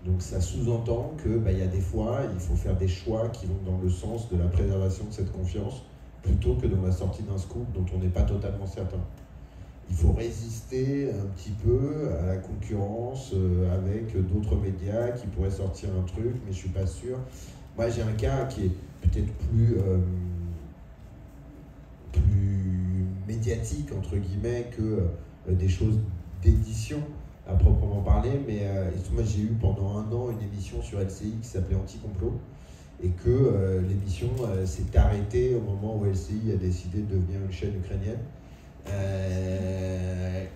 Donc ça sous-entend que y a des fois, il faut faire des choix qui vont dans le sens de la préservation de cette confiance plutôt que dans la sortie d'un scoop dont on n'est pas totalement certain. Il faut résister un petit peu à la concurrence avec d'autres médias qui pourraient sortir un truc, mais je ne suis pas sûr. Moi, j'ai un cas qui est peut-être plus médiatique, entre guillemets, que des choses d'édition à proprement parler, mais moi j'ai eu pendant un an une émission sur LCI qui s'appelait Anti-Complot et que l'émission s'est arrêtée au moment où LCI a décidé de devenir une chaîne ukrainienne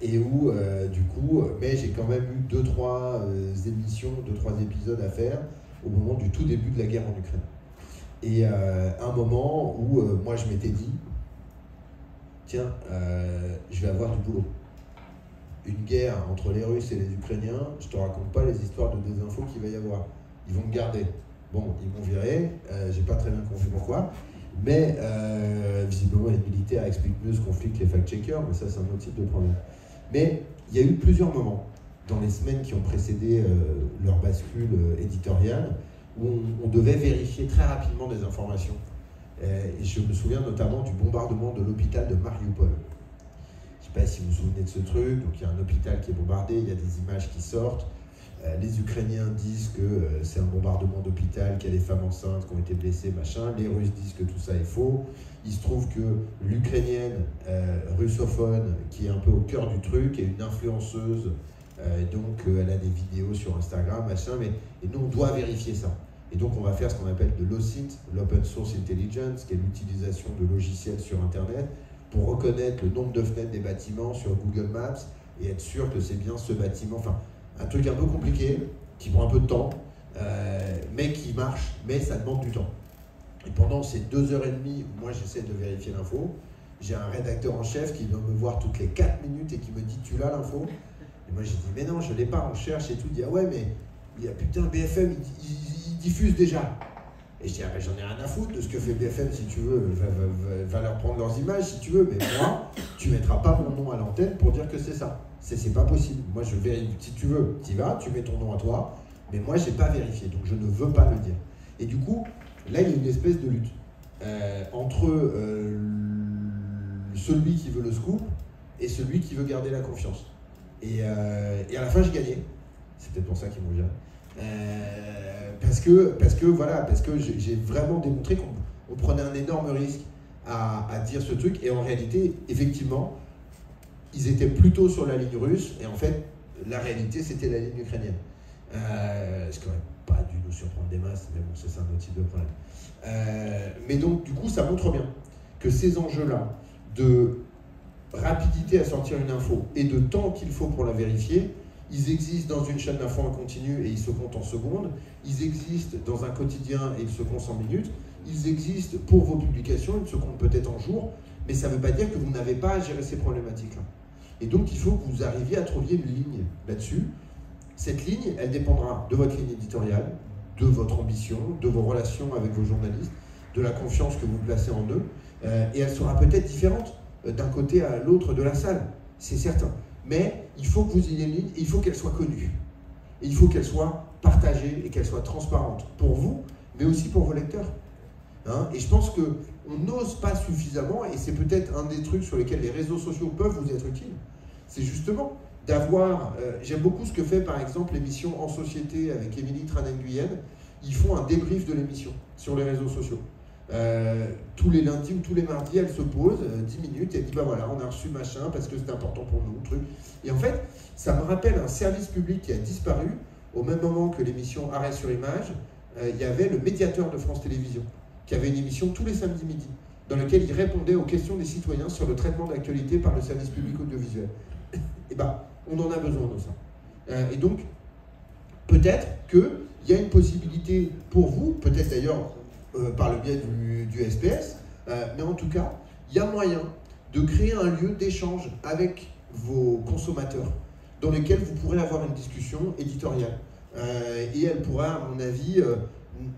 et où du coup, mais j'ai quand même eu 2-3 émissions, 2-3 épisodes à faire au moment du tout début de la guerre en Ukraine. Et un moment où moi je m'étais dit, tiens, je vais avoir du boulot. Une guerre entre les Russes et les Ukrainiens, je te raconte pas les histoires de désinfos qu'il va y avoir. Ils vont me garder. Bon, ils m'ont viré, j'ai pas très bien compris pourquoi, mais visiblement les militaires expliquent mieux ce conflit que les fact-checkers, mais ça c'est un autre type de problème. Mais il y a eu plusieurs moments dans les semaines qui ont précédé leur bascule éditoriale où on devait vérifier très rapidement des informations. Et je me souviens notamment du bombardement de l'hôpital de Mariupol. Je ne sais pas si vous vous souvenez de ce truc, donc il y a un hôpital qui est bombardé, il y a des images qui sortent. Les Ukrainiens disent que c'est un bombardement d'hôpital, qu'il y a des femmes enceintes qui ont été blessées, machin. Les Russes disent que tout ça est faux. Il se trouve que l'Ukrainienne russophone, qui est un peu au cœur du truc, est une influenceuse, donc elle a des vidéos sur Instagram, machin, et nous on doit vérifier ça. Et donc on va faire ce qu'on appelle de l'OSINT, l'Open Source Intelligence, qui est l'utilisation de logiciels sur Internet, pour reconnaître le nombre de fenêtres des bâtiments sur Google Maps et être sûr que c'est bien ce bâtiment. Enfin, un truc un peu compliqué, qui prend un peu de temps, mais qui marche, mais ça demande du temps. Et pendant ces 2h30, moi j'essaie de vérifier l'info, j'ai un rédacteur en chef qui vient me voir toutes les 4 minutes et qui me dit « tu l'as l'info ?» Et moi j'ai dit « mais non, je ne l'ai pas, on cherche et tout ». Il dit « ah ouais, mais il y a putain BFM, il diffuse déjà ». Et je dis, ah ben, j'en ai rien à foutre de ce que fait BFM, si tu veux, va leur prendre leurs images si tu veux, mais moi, tu mettras pas mon nom à l'antenne pour dire que c'est ça. C'est pas possible. Moi, je vérifie. Si tu veux, tu y vas, tu mets ton nom à toi, mais moi, j'ai pas vérifié, donc je ne veux pas le dire. Et du coup, là, il y a une espèce de lutte entre celui qui veut le scoop et celui qui veut garder la confiance. Et à la fin, j'ai gagné. C'est peut-être pour ça qu'ils m'ont viré. Parce que j'ai vraiment démontré qu'on prenait un énorme risque à dire ce truc, et en réalité, effectivement, ils étaient plutôt sur la ligne russe, et en fait, la réalité, c'était la ligne ukrainienne. Ce qui n'aurait pas dû nous surprendre des masses, mais bon, c'est un autre type de problème. Mais donc, du coup, ça montre bien que ces enjeux-là, de rapidité à sortir une info et de temps qu'il faut pour la vérifier, ils existent dans une chaîne d'info en continu et ils se comptent en secondes, ils existent dans un quotidien et ils se comptent en minutes, ils existent pour vos publications, ils se comptent peut-être en jours, mais ça ne veut pas dire que vous n'avez pas à gérer ces problématiques-là. Et donc, il faut que vous arriviez à trouver une ligne là-dessus. Cette ligne, elle dépendra de votre ligne éditoriale, de votre ambition, de vos relations avec vos journalistes, de la confiance que vous placez en eux, et elle sera peut-être différente d'un côté à l'autre de la salle, c'est certain. Mais il faut que vous ayez une ligne, et il faut qu'elle soit connue. Et il faut qu'elle soit partagée et qu'elle soit transparente pour vous, mais aussi pour vos lecteurs. Hein, et je pense qu'on n'ose pas suffisamment, et c'est peut-être un des trucs sur lesquels les réseaux sociaux peuvent vous être utiles, c'est justement d'avoir, j'aime beaucoup ce que fait par exemple l'émission En Société avec Émilie Tranen-Guyenne. Ils font un débrief de l'émission sur les réseaux sociaux. Tous les lundis ou tous les mardis, elle se pose 10 minutes et elle dit bah voilà, on a reçu machin parce que c'est important pour nous, truc. Et en fait, ça me rappelle un service public qui a disparu au même moment que l'émission Arrêt sur Image. Il y avait le médiateur de France Télévisions qui avait une émission tous les samedis midi dans laquelle il répondait aux questions des citoyens sur le traitement d'actualité par le service public audiovisuel. Et ben, on en a besoin de ça. Et donc, peut-être qu'il y a une possibilité pour vous, peut-être d'ailleurs par le biais du SPS, mais en tout cas, il y a moyen de créer un lieu d'échange avec vos consommateurs dans lequel vous pourrez avoir une discussion éditoriale. Et elle pourra, à mon avis,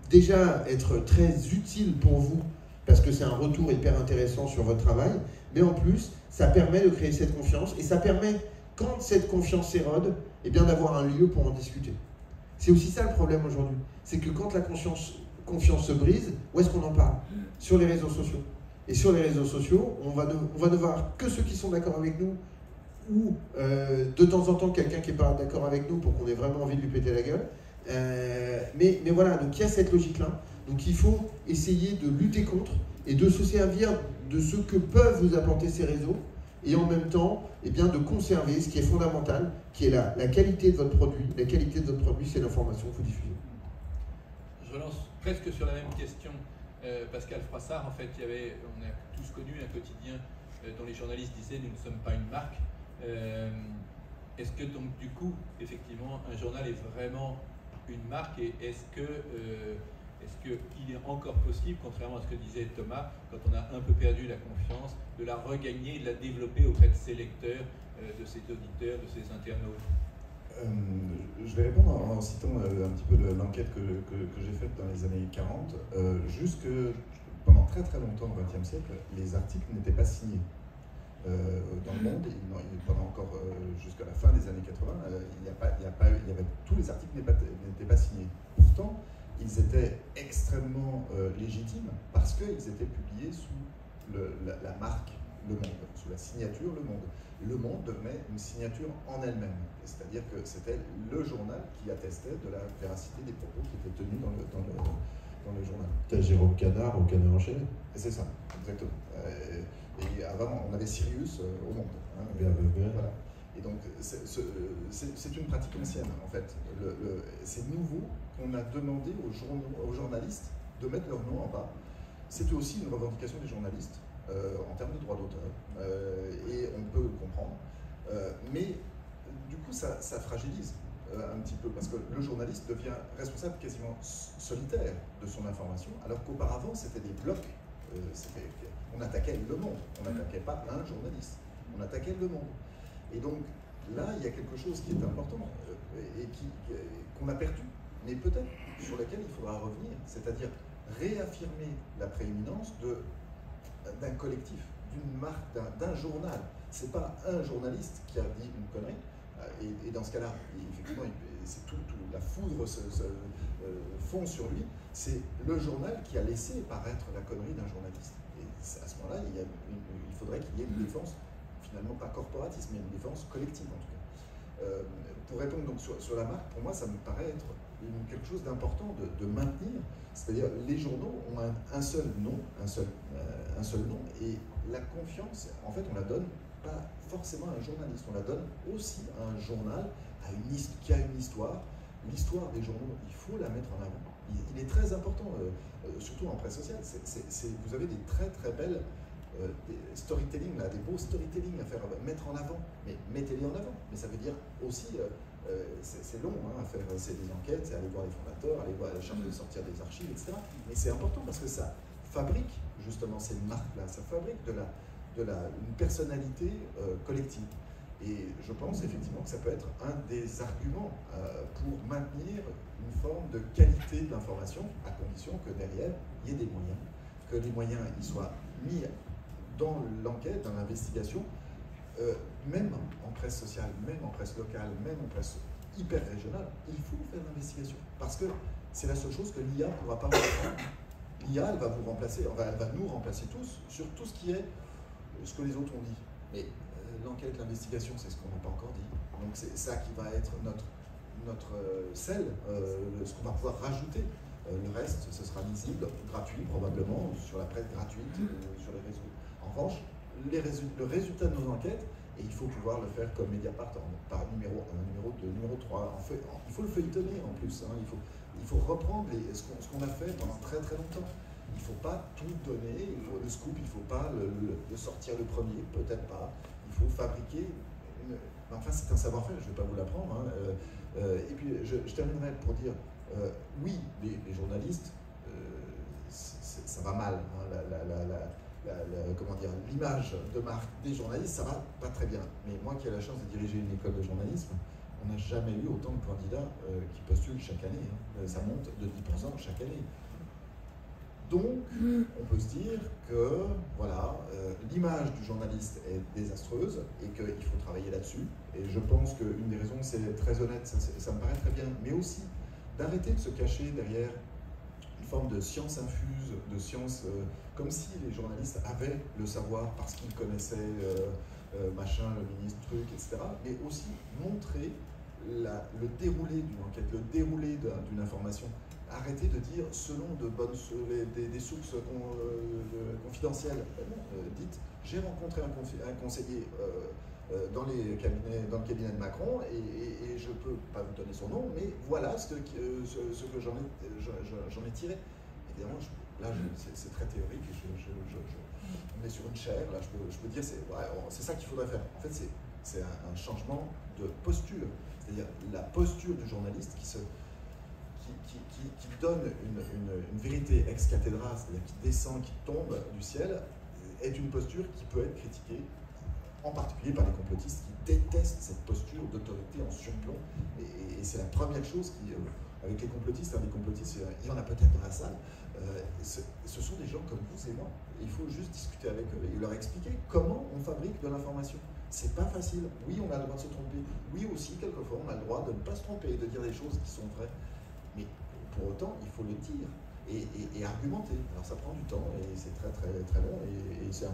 déjà être très utile pour vous parce que c'est un retour hyper intéressant sur votre travail, mais en plus, ça permet de créer cette confiance et ça permet, quand cette confiance s'érode, eh bien d'avoir un lieu pour en discuter. C'est aussi ça le problème aujourd'hui, c'est que quand la confiance se brise, où est-ce qu'on en parle? Sur les réseaux sociaux. Et sur les réseaux sociaux, on va ne voir que ceux qui sont d'accord avec nous, ou de temps en temps quelqu'un qui n'est pas d'accord avec nous pour qu'on ait vraiment envie de lui péter la gueule. Mais voilà, donc il y a cette logique-là. Donc il faut essayer de lutter contre et de se servir de ce que peuvent vous apporter ces réseaux et en même temps eh bien, de conserver ce qui est fondamental, qui est la qualité de votre produit. La qualité de votre produit, c'est l'information que vous diffusez. Je relance presque sur la même question. Pascal Froissart, en fait, on a tous connu un quotidien dont les journalistes disaient « nous ne sommes pas une marque ». Est-ce que donc du coup, effectivement, un journal est vraiment une marque et est-ce qu'il est encore possible, contrairement à ce que disait Thomas, quand on a un peu perdu la confiance, de la regagner et de la développer auprès de ses lecteurs, de ses auditeurs, de ses internautes? Je vais répondre en citant un petit peu de l'enquête que j'ai faite dans les années 40. Pendant très très longtemps au XXe siècle, les articles n'étaient pas signés. Dans le monde, pendant encore jusqu'à la fin des années 80, tous les articles n'étaient pas signés. Pourtant, ils étaient extrêmement légitimes parce qu'ils étaient publiés sous la marque Le Monde, sous la signature Le Monde. Le Monde devenait une signature en elle-même, c'est-à-dire que c'était le journal qui attestait de la véracité des propos qui étaient tenus dans le journal. T'as Jérôme Canard au Canard enchaîné. C'est ça, exactement. Et avant, on avait Sirius au Monde. Hein, voilà. Et donc, c'est une pratique ancienne, en fait. C'est nouveau qu'on a demandé aux journalistes de mettre leur nom en bas. C'était aussi une revendication des journalistes en termes de droit d'auteur. Et on peut le comprendre. Mais du coup, ça fragilise un petit peu, parce que le journaliste devient responsable quasiment solitaire de son information, alors qu'auparavant, c'était des blocs. On attaquait Le Monde, on n'attaquait pas un journaliste, on attaquait Le Monde. Et donc là, il y a quelque chose qui est important et qu'on a perdu, mais peut-être sur lequel il faudra revenir, c'est-à-dire réaffirmer la prééminence d'un collectif, d'une marque, d'un journal. C'est pas un journaliste qui a dit une connerie, et dans ce cas-là, effectivement, la foudre fond sur lui. C'est le journal qui a laissé paraître la connerie d'un journaliste. Et à ce moment-là, il faudrait qu'il y ait une défense, finalement pas corporatiste, mais une défense collective en tout cas. Pour répondre donc sur la marque, pour moi, ça me paraît être quelque chose d'important de maintenir. C'est-à-dire, les journaux ont un seul nom, un seul nom, et la confiance, en fait, on la donne pas forcément à un journaliste, on la donne aussi à un journal qui a une histoire. L'histoire des journaux, il faut la mettre en avant. Il est très important, surtout en presse sociale. Vous avez des très très belles des storytelling, là, des beaux storytelling à faire, mettre en avant. Mais mettez-les en avant. Mais ça veut dire aussi, c'est long à faire, c'est des enquêtes, c'est aller voir les fondateurs, aller chercher de sortir des archives, etc. Mais c'est important parce que ça fabrique justement ces marques-là, ça fabrique une personnalité collective. Et je pense effectivement que ça peut être un des arguments pour maintenir une forme de qualité de l'information, à condition que derrière, il y ait des moyens, que les moyens y soient mis dans l'enquête, dans l'investigation, même en presse sociale, même en presse locale, même en presse hyper régionale, il faut faire l'investigation. Parce que c'est la seule chose que l'IA ne pourra pas faire. L'IA, elle va vous remplacer, elle va nous remplacer tous sur tout ce qui est ce que les autres ont dit. Mais l'enquête, l'investigation, c'est ce qu'on n'a pas encore dit. Donc c'est ça qui va être notre sel, ce qu'on va pouvoir rajouter. Le reste, ce sera lisible, gratuit probablement, sur la presse gratuite, sur les réseaux. En revanche, le résultat de nos enquêtes, et il faut pouvoir le faire comme Mediapart par numéro 1, numéro 2, numéro 3. Il faut le feuilletonner en plus. Hein. Il faut reprendre ce qu'on a fait pendant très très longtemps. Il ne faut pas tout donner, le scoop, il ne faut pas le sortir le premier, peut-être pas. Il faut fabriquer enfin, c'est un savoir-faire, je ne vais pas vous l'apprendre. Hein. Et puis, je terminerai pour dire, oui, les journalistes, ça va mal. Hein. Comment dire, l'image de marque des journalistes, ça va pas très bien. Mais moi qui ai la chance de diriger une école de journalisme, on n'a jamais eu autant de candidats qui postulent chaque année. Hein. Ça monte de 10% chaque année. Donc, on peut se dire que voilà, l'image du journaliste est désastreuse et qu'il faut travailler là-dessus. Et je pense qu'une des raisons, c'est très honnête, ça me paraît très bien, mais aussi d'arrêter de se cacher derrière une forme de science infuse, de science, comme si les journalistes avaient le savoir parce qu'ils connaissaient machin, le ministre, truc, etc. Mais aussi montrer le déroulé d'une enquête, le déroulé d'une information. Arrêtez de dire selon des sources confidentielles. Dites, j'ai rencontré un conseiller dans le cabinet de Macron et je ne peux pas vous donner son nom, mais voilà ce que j'en ai tiré. Évidemment, là c'est très théorique, on est sur une chaire, là je peux dire c'est ça qu'il faudrait faire. En fait c'est un changement de posture, c'est-à-dire la posture du journaliste qui donne une vérité ex cathedra, c'est-à-dire qui descend, qui tombe du ciel, est une posture qui peut être critiquée, en particulier par les complotistes qui détestent cette posture d'autorité en surplomb. Et c'est la première chose avec les complotistes, des complotistes, il y en a peut-être dans la salle, ce sont des gens comme vous et moi. Il faut juste discuter avec eux et leur expliquer comment on fabrique de l'information. C'est pas facile. Oui, on a le droit de se tromper. Oui, aussi, quelquefois, on a le droit de ne pas se tromper et de dire des choses qui sont vraies. Mais pour autant, il faut le dire et argumenter. Alors ça prend du temps et c'est très très très long et c'est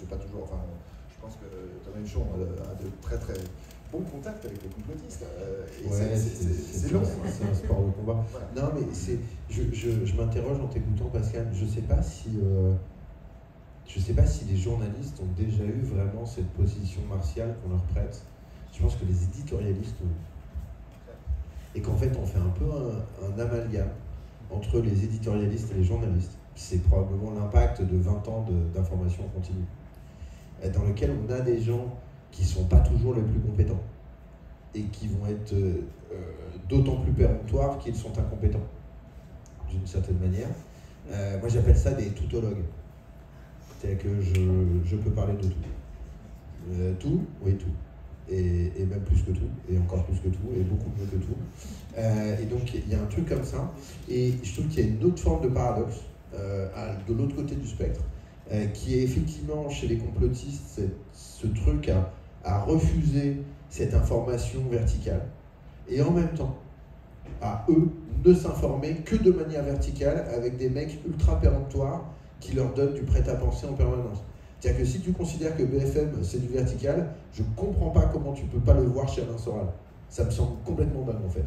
pas toujours. Enfin, je pense que Thomas Huchon a de très très bons contacts avec les complotistes. C'est long. C'est un sport de combat. Voilà. Non, mais je m'interroge en t'écoutant, Pascal. Je sais pas si les journalistes ont déjà eu vraiment cette position martiale qu'on leur prête. Je pense que les éditorialistes et qu'en fait on fait un peu un amalgame entre les éditorialistes et les journalistes. C'est probablement l'impact de 20 ans d'information continue, dans lequel on a des gens qui ne sont pas toujours les plus compétents et qui vont être d'autant plus péremptoires qu'ils sont incompétents, d'une certaine manière. Moi j'appelle ça des toutologues. C'est-à-dire que je peux parler de tout. Tout, oui, tout. Et même plus que tout, et encore plus que tout, et beaucoup mieux que tout. Et donc il y a un truc comme ça, et je trouve qu'il y a une autre forme de paradoxe, de l'autre côté du spectre, qui est effectivement chez les complotistes ce truc à refuser cette information verticale, et en même temps, à eux, ne s'informer que de manière verticale avec des mecs ultra péremptoires qui leur donnent du prêt-à-penser en permanence. C'est-à-dire que si tu considères que BFM c'est du vertical, je ne comprends pas comment tu ne peux pas le voir chez Alain Soral. Ça me semble complètement dingue en fait.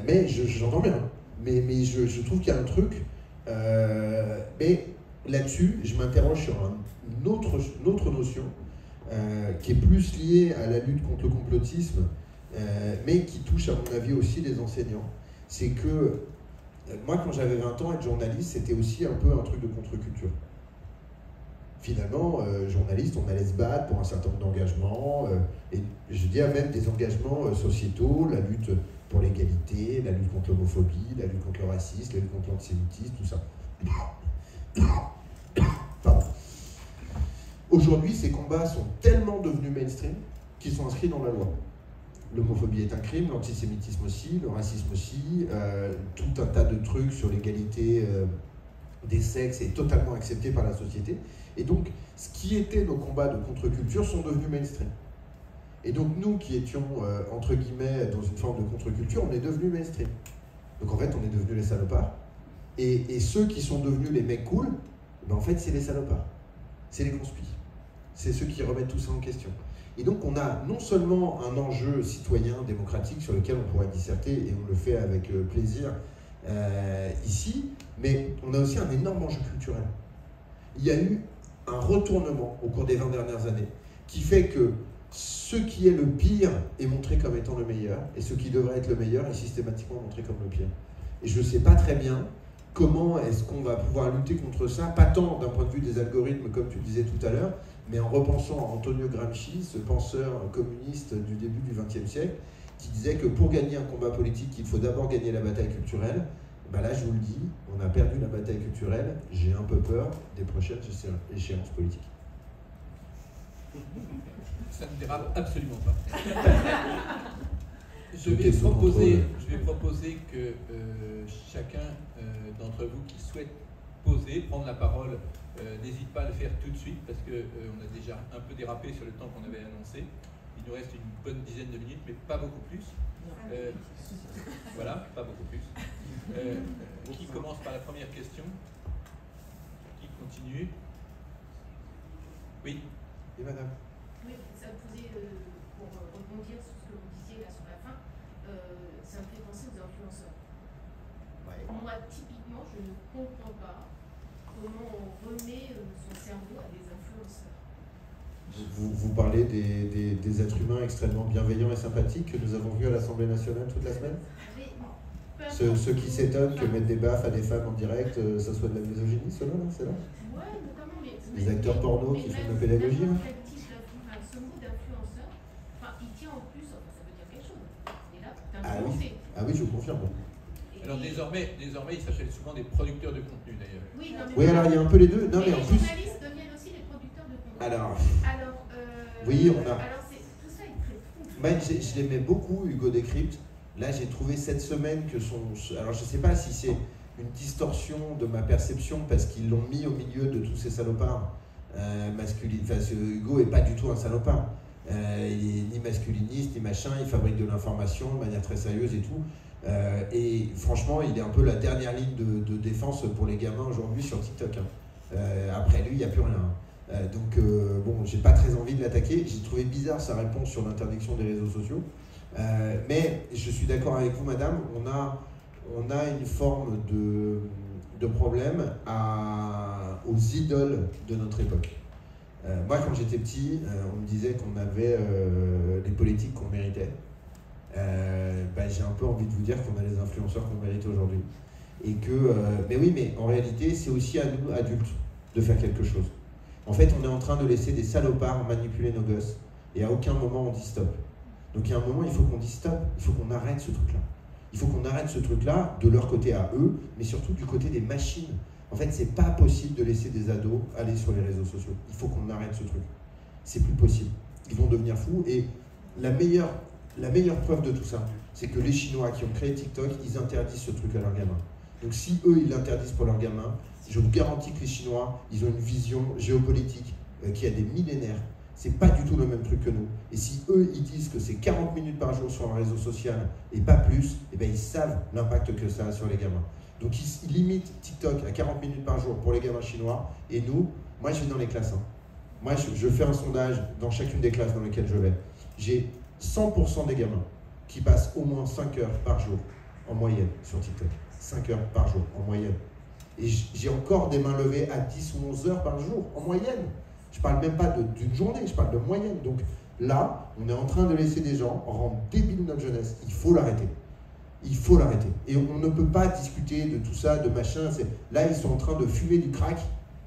Mais j'entends bien. Mais je trouve qu'il y a un truc. Mais là-dessus, je m'interroge sur une autre notion qui est plus lié à la lutte contre le complotisme, mais qui touche à mon avis aussi les enseignants. C'est que moi, quand j'avais 20 ans, être journaliste, c'était aussi un peu un truc de contre-culture. Finalement, journaliste, on allait se battre pour un certain nombre d'engagements, et je dirais même des engagements sociétaux, la lutte pour l'égalité, la lutte contre l'homophobie, la lutte contre le racisme, la lutte contre l'antisémitisme, tout ça. Pardon. Aujourd'hui, ces combats sont tellement devenus mainstream qu'ils sont inscrits dans la loi. L'homophobie est un crime, l'antisémitisme aussi, le racisme aussi, tout un tas de trucs sur l'égalité des sexes est totalement accepté par la société. Et donc, ce qui était nos combats de contre-culture sont devenus mainstream. Et donc, nous qui étions, entre guillemets, dans une forme de contre-culture, on est devenus mainstream. Donc, en fait, on est devenus les salopards. Et ceux qui sont devenus les mecs cool, ben, en fait, c'est les salopards. C'est les conspis. C'est ceux qui remettent tout ça en question. Et donc, on a non seulement un enjeu citoyen, démocratique, sur lequel on pourrait disserter, et on le fait avec plaisir ici, mais on a aussi un énorme enjeu culturel. Il y a eu un retournement au cours des 20 dernières années qui fait que ce qui est le pire est montré comme étant le meilleur, et ce qui devrait être le meilleur est systématiquement montré comme le pire. Et je ne sais pas très bien comment est-ce qu'on va pouvoir lutter contre ça, pas tant d'un point de vue des algorithmes, comme tu disais tout à l'heure, mais en repensant à Antonio Gramsci, ce penseur communiste du début du XXe siècle, qui disait que pour gagner un combat politique, il faut d'abord gagner la bataille culturelle. Ben là, je vous le dis, on a perdu la bataille culturelle, j'ai un peu peur des prochaines échéances politiques. Ça ne dérape absolument pas. Je vais proposer que chacun d'entre vous qui souhaite poser, prendre la parole, n'hésite pas à le faire tout de suite, parce qu'on a déjà un peu dérapé sur le temps qu'on avait annoncé. Il nous reste une bonne dizaine de minutes, mais pas beaucoup plus. Voilà, pas beaucoup plus. Qui commence par la première question? Qui continue? Oui. Et madame? Oui, ça me faisait, pour rebondir sur ce que vous disiez là sur la fin, ça me fait penser aux influenceurs. Ouais. Moi, typiquement, je ne comprends pas comment on remet son cerveau à des influenceurs. Vous parlez des êtres humains extrêmement bienveillants et sympathiques que nous avons vus à l'Assemblée nationale toute la semaine? Ceux qui s'étonnent que mettre des baffes à des femmes en direct, ça soit de la misogynie, ceux-là, c'est là? Ouais, notamment, mais... Les acteurs porno qui font de la pédagogie, hein. Ce mot d'influenceur, il tient en plus, ça veut dire quelque chose. Et là, Ah oui, je vous confirme. Alors désormais, ils s'appellent souvent des producteurs de contenu d'ailleurs. Oui, alors il y a un peu les deux. Non, mais en plus... Les journalistes deviennent aussi les producteurs de contenu. Oui, on a... Alors, tout ça est très fou. Moi, je l'aimais beaucoup, Hugo Décrypte. Là, j'ai trouvé cette semaine que son... Alors, je ne sais pas si c'est une distorsion de ma perception parce qu'ils l'ont mis au milieu de tous ces salopards masculins. Enfin, Hugo n'est pas du tout un salopard. Il n'est ni masculiniste, ni machin. Il fabrique de l'information de manière très sérieuse et tout. Et franchement, il est un peu la dernière ligne de défense pour les gamins aujourd'hui sur TikTok. Après lui, il n'y a plus rien. Donc, bon, j'ai pas très envie de l'attaquer. J'ai trouvé bizarre sa réponse sur l'interdiction des réseaux sociaux. Mais je suis d'accord avec vous, madame, on a une forme de problème aux idoles de notre époque. Moi, quand j'étais petit, on me disait qu'on avait les politiques qu'on méritait. J'ai un peu envie de vous dire qu'on a les influenceurs qu'on mérite aujourd'hui. Et que, mais oui, mais en réalité, c'est aussi à nous, adultes, de faire quelque chose. En fait, on est en train de laisser des salopards manipuler nos gosses. Et à aucun moment, on dit stop. Donc, il y a un moment, il faut qu'on dise stop. Il faut qu'on arrête ce truc-là. Il faut qu'on arrête ce truc-là de leur côté à eux, mais surtout du côté des machines. En fait, c'est pas possible de laisser des ados aller sur les réseaux sociaux. Il faut qu'on arrête ce truc. C'est plus possible. Ils vont devenir fous. Et la meilleure preuve de tout ça, c'est que les Chinois qui ont créé TikTok, ils interdisent ce truc à leurs gamins. Donc si eux, ils l'interdisent pour leurs gamins, je vous garantis que les Chinois, ils ont une vision géopolitique qui a des millénaires. C'est pas du tout le même truc que nous. Et si eux, ils disent que c'est 40 minutes par jour sur un réseau social et pas plus, eh ben, ils savent l'impact que ça a sur les gamins. Donc ils limitent TikTok à 40 minutes par jour pour les gamins chinois. Et nous, moi je vais dans les classes. Moi je fais un sondage dans chacune des classes dans lesquelles je vais. J'ai 100% des gamins qui passent au moins 5 heures par jour en moyenne sur TikTok. 5 heures par jour en moyenne. Et j'ai encore des mains levées à 10 ou 11 heures par jour en moyenne. Je parle même pas d'une journée, je parle de moyenne. Donc là, on est en train de laisser des gens rendre débile notre jeunesse. Il faut l'arrêter. Il faut l'arrêter. Et on ne peut pas discuter de tout ça, de machin. Là, ils sont en train de fumer du crack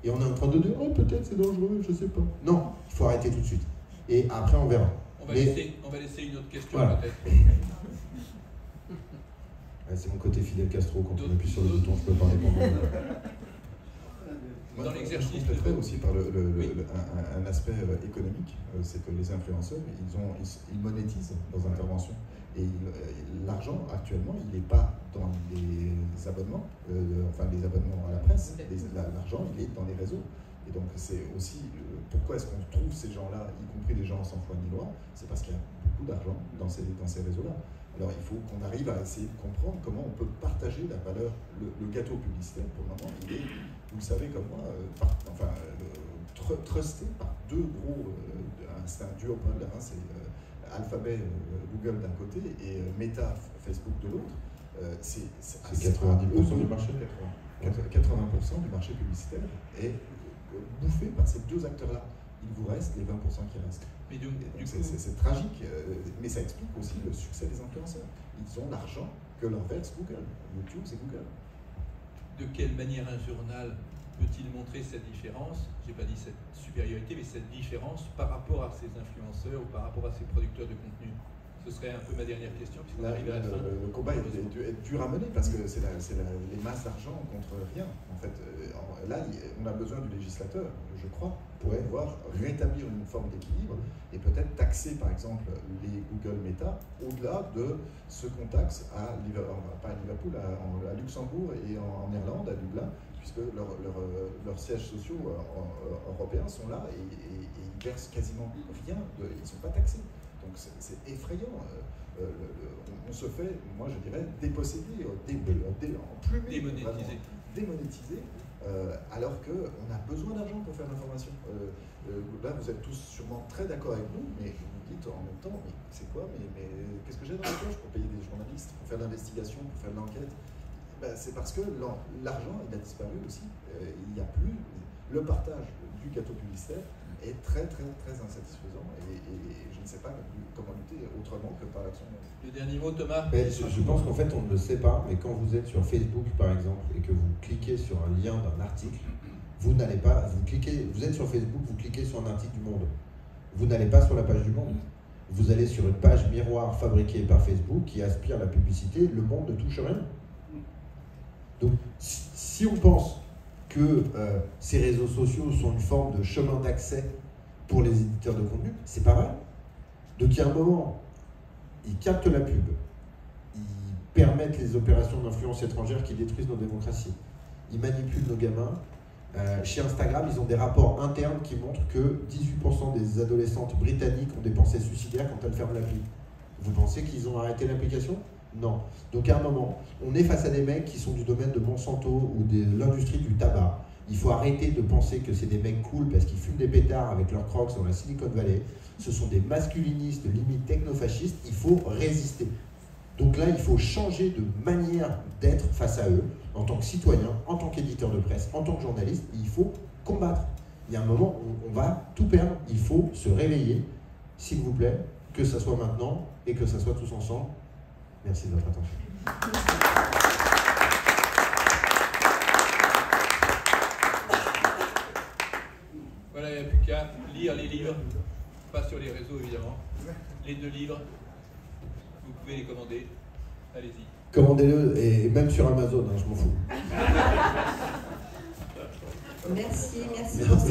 et on est en train de dire « Oh, peut-être c'est dangereux, je sais pas ». Non, il faut arrêter tout de suite. Et après, on verra. On va laisser une autre question, voilà. peut-être. C'est mon côté Fidel Castro, quand on appuie sur le bouton, je peux parler pendant. Dans l'exercice, je compléterais aussi par un aspect économique, c'est que les influenceurs, ils monétisent leurs interventions. Et l'argent, actuellement, il n'est pas dans les abonnements, enfin les abonnements à la presse. L'argent, il est dans les réseaux. Et donc, c'est aussi pourquoi est-ce qu'on trouve ces gens-là, y compris les gens sans foi ni loi, c'est parce qu'il y a beaucoup d'argent dans ces réseaux-là. Alors, il faut qu'on arrive à essayer de comprendre comment on peut partager la valeur. Le gâteau publicitaire, pour le moment, il est, vous le savez comme moi, trusté par deux gros, c'est un duopole, hein, c'est Alphabet, Google d'un côté et Meta, Facebook de l'autre. C'est 90% du marché. 80% du marché publicitaire est bouffé par ces deux acteurs-là. Il vous reste les 20% qui restent. C'est tragique, mais ça explique aussi le succès des influenceurs. Ils ont l'argent que leur verse Google. YouTube, c'est Google. De quelle manière un journal peut-il montrer cette différence, j'ai pas dit cette supériorité, mais cette différence par rapport à ses influenceurs ou par rapport à ses producteurs de contenu? Ce serait un peu ma dernière question, puisqu'on arrive à la fin. Le combat est dur à mener parce que c'est les masses d'argent contre rien. En fait, là, on a besoin du législateur, je crois, pour pouvoir rétablir une forme d'équilibre et peut-être taxer, par exemple, les Google Meta au-delà de ce qu'on taxe pas à Liverpool, à Luxembourg et en Irlande, à Dublin, puisque leurs sièges sociaux européens sont là et ils versent quasiment rien, ils ne sont pas taxés. Donc c'est effrayant. On se fait, moi je dirais, déposséder, démonétiser, alors qu'on a besoin d'argent pour faire l'information. Là, vous êtes tous sûrement très d'accord avec nous, mais vous vous dites en même temps, mais c'est quoi, mais qu'est-ce que j'ai dans les poches pour payer des journalistes, pour faire de l'investigation, pour faire de l'enquête? C'est parce que l'argent, il a disparu aussi. Il n'y a plus. Le partage du gâteau publicitaire est très, très, très insatisfaisant et je ne sais pas comment lutter autrement que par l'action. Le dernier mot, Thomas? Je pense qu'en fait, on ne le sait pas, mais quand vous êtes sur Facebook, par exemple, et que vous cliquez sur un lien d'un article, vous n'allez pas, vous êtes sur Facebook, vous cliquez sur un article du Monde. Vous n'allez pas sur la page du Monde. Vous allez sur une page miroir fabriquée par Facebook qui aspire la publicité. Le Monde ne touche rien. Donc, si on pense que ces réseaux sociaux sont une forme de chemin d'accès pour les éditeurs de contenu, c'est pas vrai. Donc, il y a un moment, ils captent la pub, ils permettent les opérations d'influence étrangère qui détruisent nos démocraties, ils manipulent nos gamins. Chez Instagram, ils ont des rapports internes qui montrent que 18% des adolescentes britanniques ont des pensées suicidaires quand elles ferment l'appli. Vous pensez qu'ils ont arrêté l'application? Non. Donc à un moment, on est face à des mecs qui sont du domaine de Monsanto ou de l'industrie du tabac. Il faut arrêter de penser que c'est des mecs cool parce qu'ils fument des pétards avec leurs crocs dans la Silicon Valley. Ce sont des masculinistes, limite technofascistes. Il faut résister. Donc là, il faut changer de manière d'être face à eux, en tant que citoyen, en tant qu'éditeur de presse, en tant que journaliste. Il faut combattre. Il y a un moment où on va tout perdre. Il faut se réveiller, s'il vous plaît, que ça soit maintenant et que ça soit tous ensemble. Merci de votre attention. Voilà, il n'y a plus qu'à lire les livres, pas sur les réseaux évidemment. Les 2 livres, vous pouvez les commander, allez-y. Commandez-le, et même sur Amazon, hein, je m'en fous. Merci pour cette